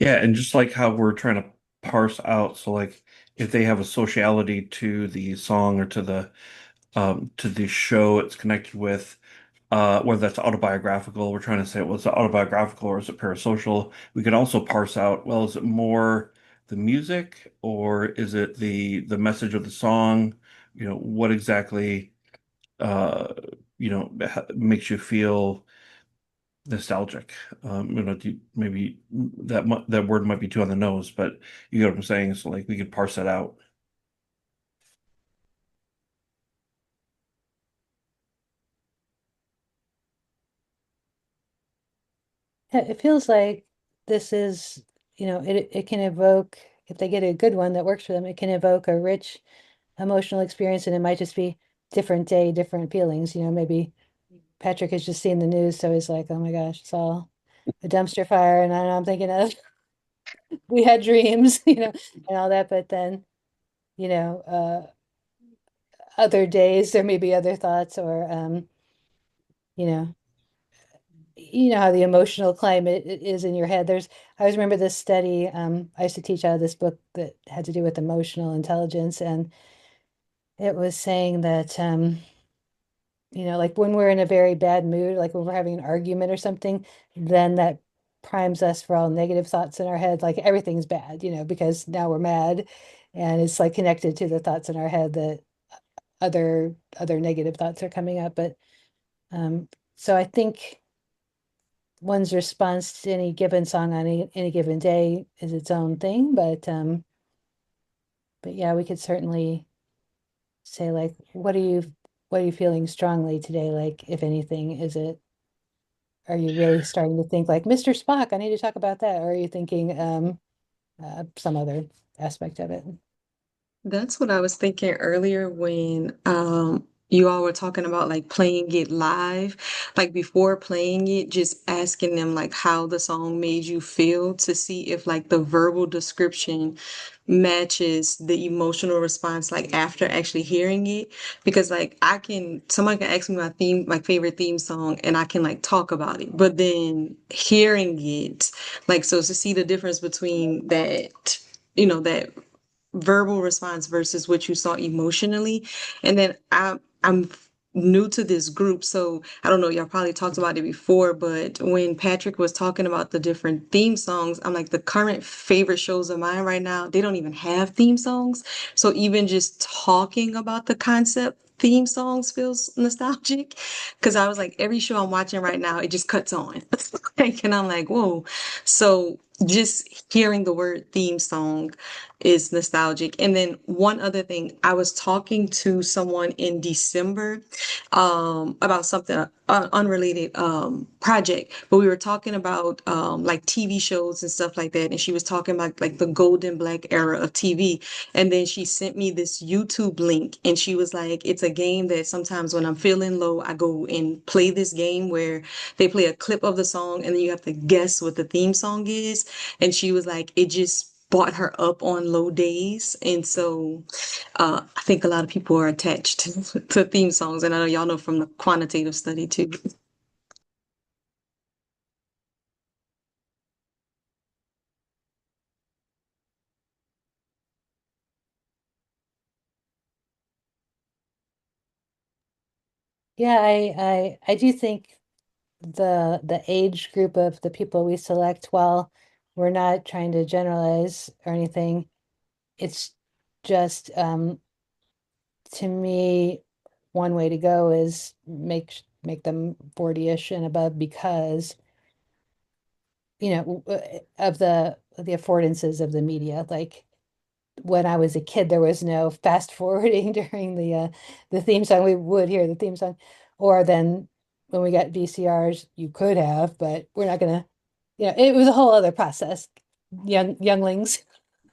Yeah, and just like how we're trying to parse out, so like if they have a sociality to the song or to the show it's connected with, whether that's autobiographical, we're trying to say, well, is it autobiographical or is it parasocial? We can also parse out, well, is it more the music or is it the message of the song? You know, what exactly uh makes you feel nostalgic. Maybe that word might be too on the nose, but you get what I'm saying. So like we could parse that out. It feels like this is, it can evoke, if they get a good one that works for them, it can evoke a rich emotional experience, and it might just be different day, different feelings. Maybe Patrick has just seen the news, so he's like, oh my gosh, it's all a dumpster fire, and I know I'm thinking of we had dreams, and all that, but then, you know, other days there may be other thoughts or you know, how the emotional climate is in your head. I always remember this study, I used to teach out of this book that had to do with emotional intelligence, and it was saying that like when we're in a very bad mood, like when we're having an argument or something, then that primes us for all negative thoughts in our head, like everything's bad, because now we're mad, and it's like connected to the thoughts in our head that other negative thoughts are coming up. But so I think one's response to any given song on any given day is its own thing, but yeah, we could certainly say like, what are you feeling strongly today? Like, if anything, are you really starting to think like, Mr. Spock, I need to talk about that? Or are you thinking some other aspect of it? That's what I was thinking earlier when you all were talking about like playing it live. Like before playing it, just asking them like how the song made you feel to see if like the verbal description matches the emotional response like after actually hearing it. Because like someone can ask me my favorite theme song and I can like talk about it. But then hearing it, like so to see the difference between that, that verbal response versus what you saw emotionally. And then I'm new to this group, so I don't know, y'all probably talked about it before, but when Patrick was talking about the different theme songs, I'm like, the current favorite shows of mine right now, they don't even have theme songs. So even just talking about the concept theme songs feels nostalgic because I was like, every show I'm watching right now, it just cuts on. And I'm like, whoa. So just hearing the word theme song is nostalgic. And then one other thing, I was talking to someone in December about something unrelated project, but we were talking about like TV shows and stuff like that. And she was talking about like the golden black era of TV. And then she sent me this YouTube link and she was like, it's a game that sometimes when I'm feeling low, I go and play this game where they play a clip of the song and then you have to guess what the theme song is. And she was like, it just brought her up on low days. And so I think a lot of people are attached to theme songs. And I know y'all know from the quantitative study too. Yeah, I do think the age group of the people we select, while we're not trying to generalize or anything, it's just to me, one way to go is make them 40-ish and above, because of the affordances of the media. Like when I was a kid, there was no fast forwarding during the theme song. We would hear the theme song, or then when we got VCRs, you could have, but we're not gonna. It was a whole other process. Younglings,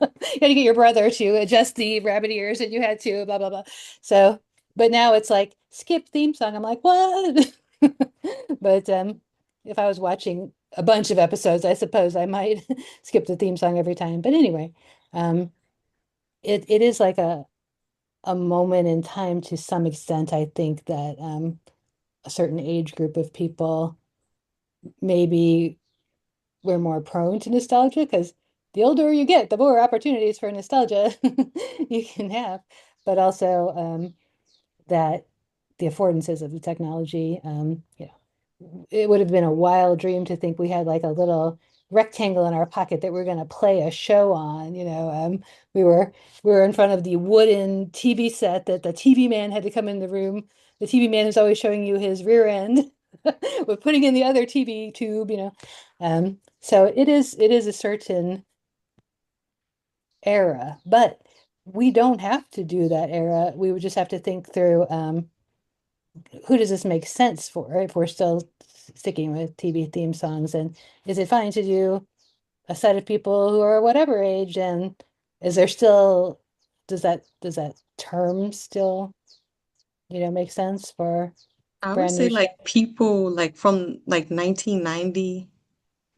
you had to get your brother to adjust the rabbit ears, and you had to blah blah blah. So, but now it's like skip theme song. I'm like, what? But if I was watching a bunch of episodes, I suppose I might skip the theme song every time. But anyway, um, it is like a moment in time to some extent. I think that a certain age group of people, maybe we're more prone to nostalgia, because the older you get, the more opportunities for nostalgia you can have. But also that the affordances of the technology, it would have been a wild dream to think we had like a little rectangle in our pocket that we're going to play a show on. We were we were in front of the wooden TV set that the TV man had to come in the room. The TV man is always showing you his rear end with putting in the other TV tube. So it is a certain era, but we don't have to do that era. We would just have to think through who does this make sense for, if we're still sticking with TV theme songs, and is it fine to do a set of people who are whatever age, and is there still does that term still make sense for I would brand say new show? like people like from like 1990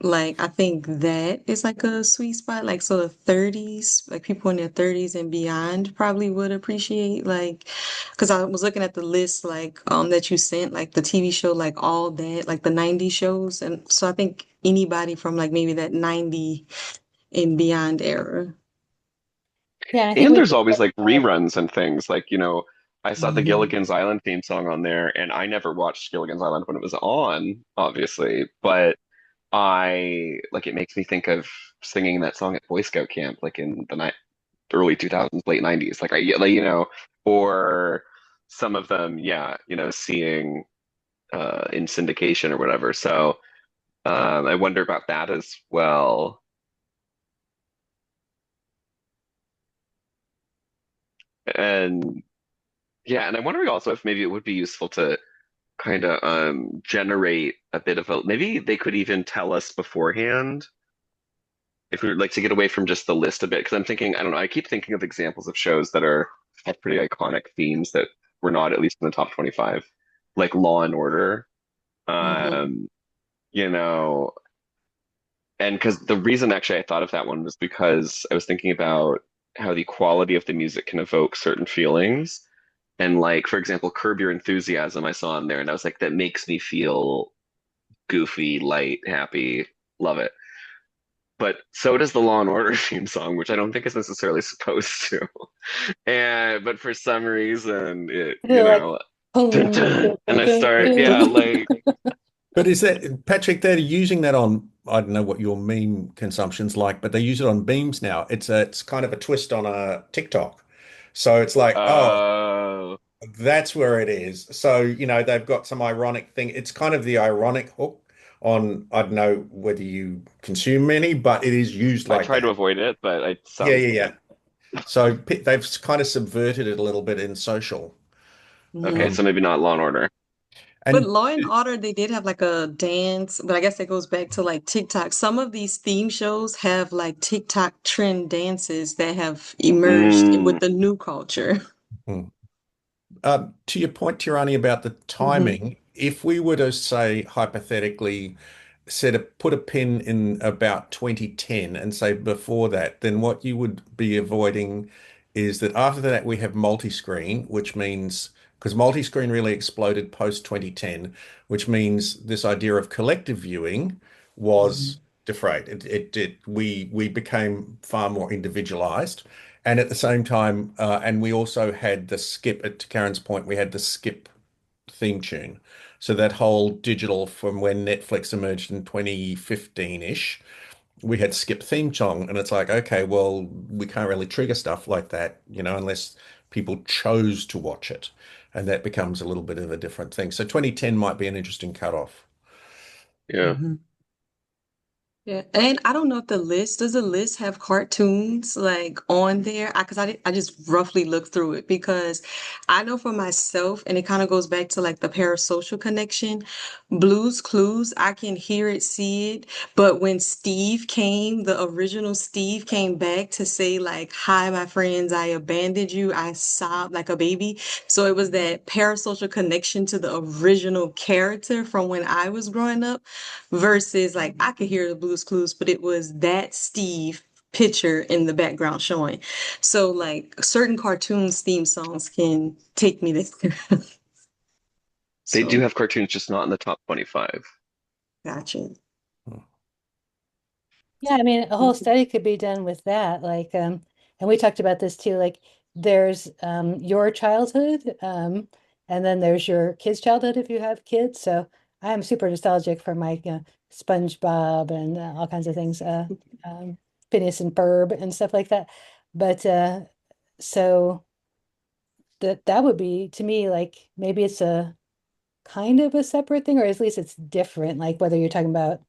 Like I think that is like a sweet spot. Like so the 30s, like people in their 30s and beyond probably would appreciate like because I was looking at the list like that you sent, like the TV show, like all that, like the 90s shows. And so I think anybody from like maybe that 90 and beyond era. Yeah, I think And we there's could always get like all of reruns and things like, I saw the Mhm. Gilligan's Island theme song on there, and I never watched Gilligan's Island when it was on, obviously, but I like it makes me think of singing that song at Boy Scout camp, like in the early 2000s, late 90s, or some of them, yeah, seeing in syndication or whatever. So I wonder about that as well. And yeah, and I'm wondering also if maybe it would be useful to kind of generate a bit of a maybe they could even tell us beforehand if we would like to get away from just the list a bit because I'm thinking I don't know I keep thinking of examples of shows that have pretty iconic themes that were not at least in the top 25 like Law and Order Mhm. um you know and because the reason actually I thought of that one was because I was thinking about how the quality of the music can evoke certain feelings and like for example Curb Your Enthusiasm I saw in there and I was like that makes me feel goofy, light, happy, love it. But so does the Law and Order theme song, which I don't think is necessarily supposed to. And but for some reason, they're like dun, boom, dun, boom, and I boom, start, yeah, boom. like But is that, Patrick, they're using that on, I don't know what your meme consumption's like, but they use it on memes now. It's kind of a twist on a TikTok. So it's like, oh, uh, that's where it is. So, they've got some ironic thing. It's kind of the ironic hook on, I don't know whether you consume many, but it is used I like try to that. avoid it, but it Yeah, sounds yeah, good. yeah. So they've kind of subverted it a little bit in social. Okay, Mhm. so maybe not Law and Order. But And Law and Order, they did have like a dance, but I guess that goes back to like TikTok. Some of these theme shows have like TikTok trend dances that have emerged with Mm, the new culture. hmm. To your point, Tirani, about the Hmm. timing, if we were to say hypothetically put a pin in about 2010 and say before that, then what you would be avoiding is that after that we have multi-screen, which means because multi-screen really exploded post 2010, which means this idea of collective viewing was defrayed. We became far more individualized. And at the same time, and we also had the skip, to Karen's point, we had the skip theme tune. So that whole digital from when Netflix emerged in 2015-ish, we had skip theme song. And it's like, okay, well, we can't really trigger stuff like that, unless people chose to watch it. And that becomes a little bit of a different thing. So 2010 might be an interesting cutoff. yeah. Hmm. Yeah, and I don't know if does the list have cartoons like on there? I just roughly looked through it because I know for myself, and it kind of goes back to like the parasocial connection. Blue's Clues, I can hear it, see it, but when the original Steve came back to say like, "Hi, my friends, I abandoned you," I sobbed like a baby. So it was that parasocial connection to the original character from when I was growing up versus like I could hear the Blues Clues, but it was that Steve picture in the background showing. So like certain cartoons theme songs can take me there. They do So have cartoons, just not in the top 25. gotcha. Yeah, I mean, a whole study could be done with that. Like, and we talked about this too. Like, there's your childhood, and then there's your kids' childhood if you have kids. So I am super nostalgic for my SpongeBob and all kinds of things, Phineas and Ferb and stuff like that. But so that would be to me like maybe it's a kind of a separate thing, or at least it's different. Like whether you're talking about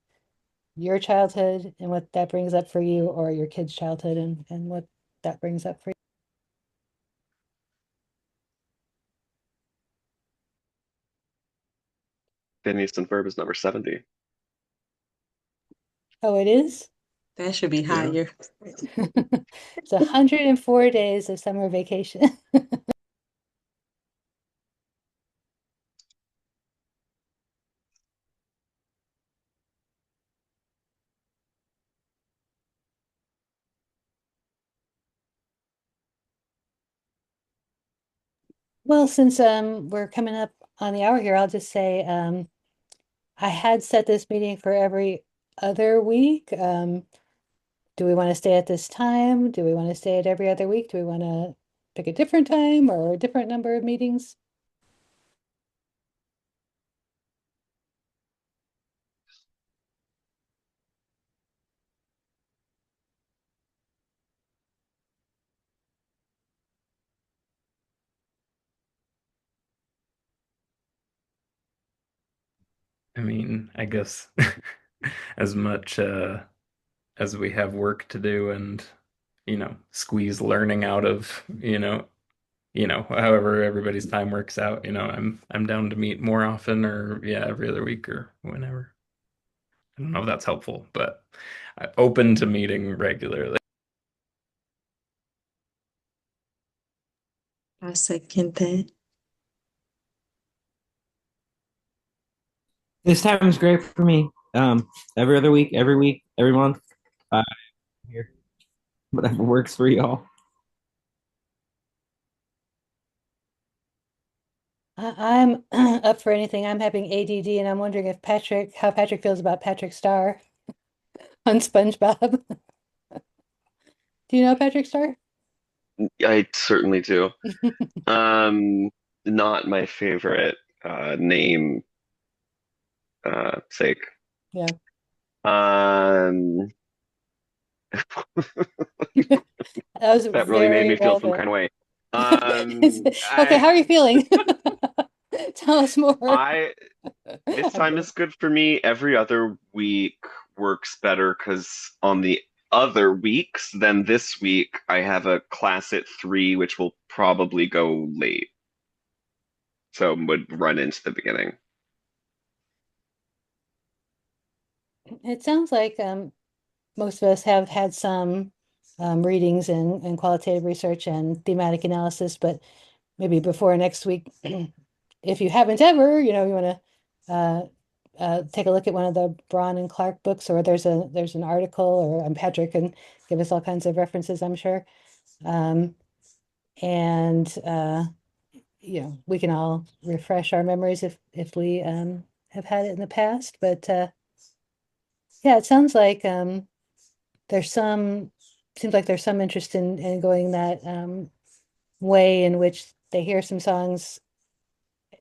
your childhood and what that brings up for you, or your kid's childhood and what that brings up for you. Phineas and Ferb is number 70. Oh, it is? That should be Yeah. higher. It's 104 days of summer vacation. Well, since we're coming up on the hour here, I'll just say I had set this meeting for every other week. Do we want to stay at this time? Do we want to stay at every other week? Do we want to pick a different time or a different number of meetings? I mean, I guess as much as we have work to do and squeeze learning out of, however everybody's time works out, I'm down to meet more often or yeah, every other week or whenever. I don't know if that's helpful, but open to meeting regularly. I second that. This time is great for me. Every other week, every week, every month. Uh, here, whatever works for y'all. I'm up for anything. I'm having ADD and I'm wondering if how Patrick feels about Patrick Star on SpongeBob. Do you know Patrick Star? I certainly do. Um, Not my favorite name sake. Yeah. Um, That was that really made very me feel some relevant. kind of way. Okay, how are you feeling? Tell us more. I this I'm time kidding. is good for me. Every other week works better because on the other weeks than this week, I have a class at 3, which will probably go late. So would run into the beginning. It sounds like most of us have had some readings and qualitative research and thematic analysis, but maybe before next week, if you haven't ever, you want to take a look at one of the Braun and Clark books, or there's an article, or Patrick can give us all kinds of references, I'm sure. Um, and we can all refresh our memories if we have had it in the past. But yeah, it sounds like there's some seems like there's some interest in going that way in which they hear some songs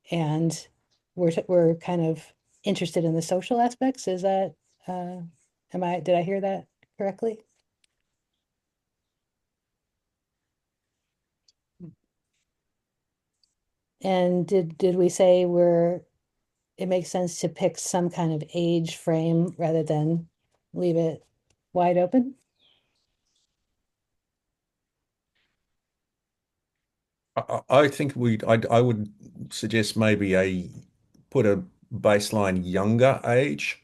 and we're kind of interested in the social aspects. Is that did I hear that correctly? And did we say it makes sense to pick some kind of age frame rather than leave it wide open? I think I would suggest maybe put a baseline younger age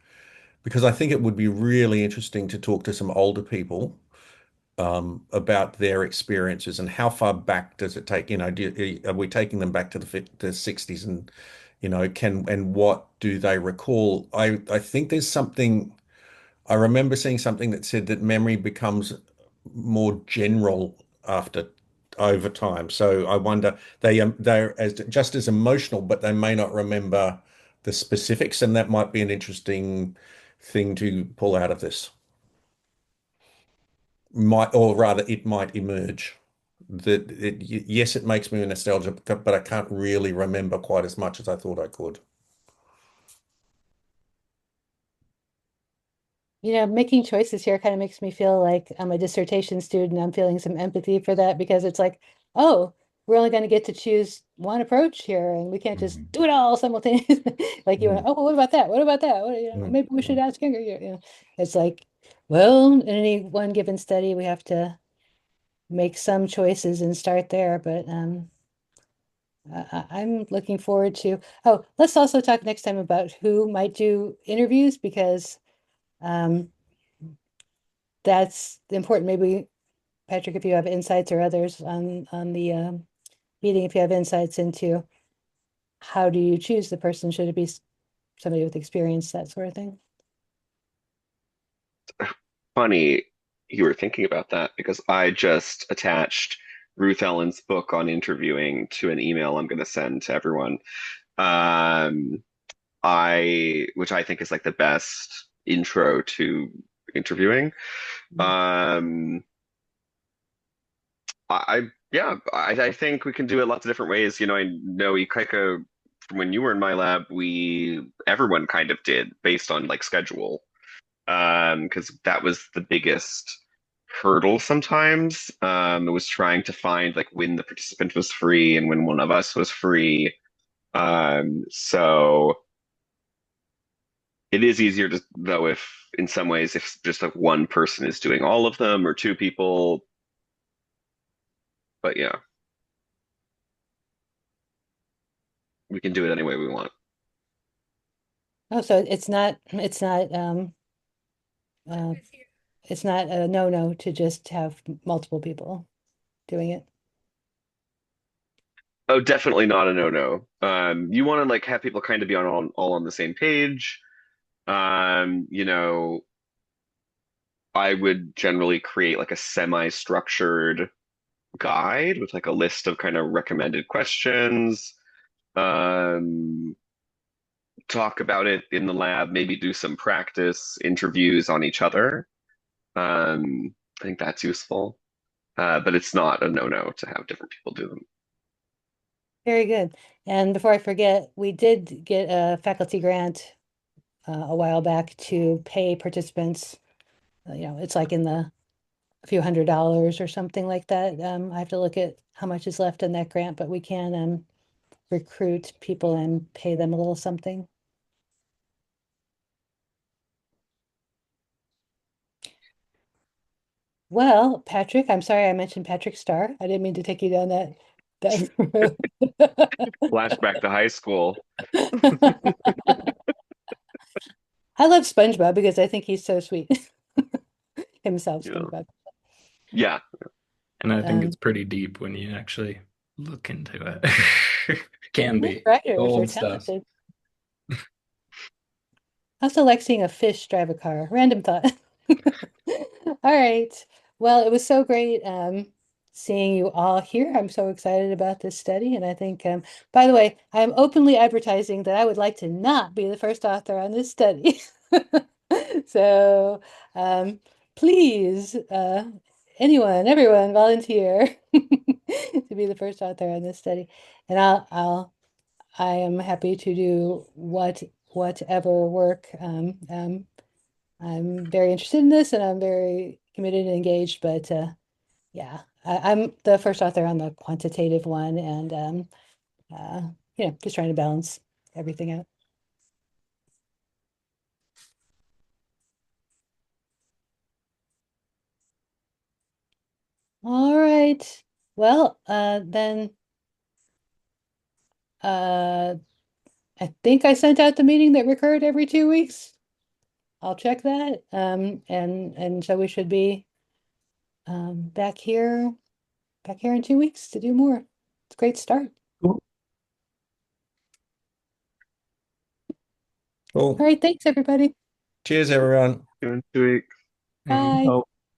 because I think it would be really interesting to talk to some older people about their experiences and how far back does it take? Are we taking them back to the 60s and and what do they recall? I think there's something. I remember seeing something that said that memory becomes more general after over time. So I wonder they're just as emotional, but they may not remember the specifics, and that might be an interesting thing to pull out of this. Might, or rather, it might emerge. Yes, it makes me nostalgic, but I can't really remember quite as much as I thought I could. Making choices here kind of makes me feel like I'm a dissertation student. I'm feeling some empathy for that because it's like, oh, we're only going to get to choose one approach here, and we can't just Mhm. do it all simultaneously. Like you want, Mm, oh, well, what about that? What about that? mm, Maybe we should mm. ask younger. It's like, well, in any one given study, we have to make some choices and start there. But I'm looking forward to. Oh, let's also talk next time about who might do interviews because. Um, that's important. Maybe Patrick, if you have insights or others on the meeting, if you have insights into how do you choose the person? Should it be somebody with experience, that sort of thing? Funny you were thinking about that because I just attached Ruth Ellen's book on interviewing to an email I'm going to send to everyone. Um, which I think is like the best intro to interviewing. Um, I think we can do it lots of different ways. You know, I know Ikaika, from when you were in my lab, everyone kind of did based on like schedule. Because that was the biggest hurdle sometimes. It was trying to find like when the participant was free and when one of us was free. So it is easier to though if in some ways if just like one person is doing all of them or two people. But yeah, we can do it any way we want. Oh, so uh, it's not a no-no to just have multiple people doing it. Oh, definitely not a no-no. You want to like have people kind of be on all on the same page. You know, I would generally create like a semi-structured guide with like a list of kind of recommended questions. Um, Talk about it in the lab, maybe do some practice interviews on each other. I think that's useful. But it's not a no-no to have different people do them. Very good. And before I forget, we did get a faculty grant a while back to pay participants. It's like in the a few $100s or something like that. I have to look at how much is left in that grant, but we can recruit people and pay them a little something. Well, Patrick, I'm sorry I mentioned Patrick Starr. I didn't mean to take you down that road. Flashback to high school. I love SpongeBob because I think he's so sweet himself, You know. SpongeBob. Yeah. And I think Um, it's pretty deep when you actually look into it. Can Most be writers are old stuff. talented. I also like seeing a fish drive a car. Random thought. All right. Well, it was so great seeing you all here. I'm so excited about this study. And I think, by the way, I'm openly advertising that I would like to not be the first author on this study. So please, everyone, volunteer to be the first author on this study. And I am happy to do whatever work. I'm very interested in this and I'm very committed and engaged, but yeah, I'm the first author on the quantitative one and uh, just trying to balance everything out. All right. Well, then uh, I think I sent out the meeting that recurred every 2 weeks. I'll check that. And so we should be back here in 2 weeks to do more. It's a great start. Cool. All right, thanks everybody. Cheers, everyone. Doing 2 weeks. Bye. Oh.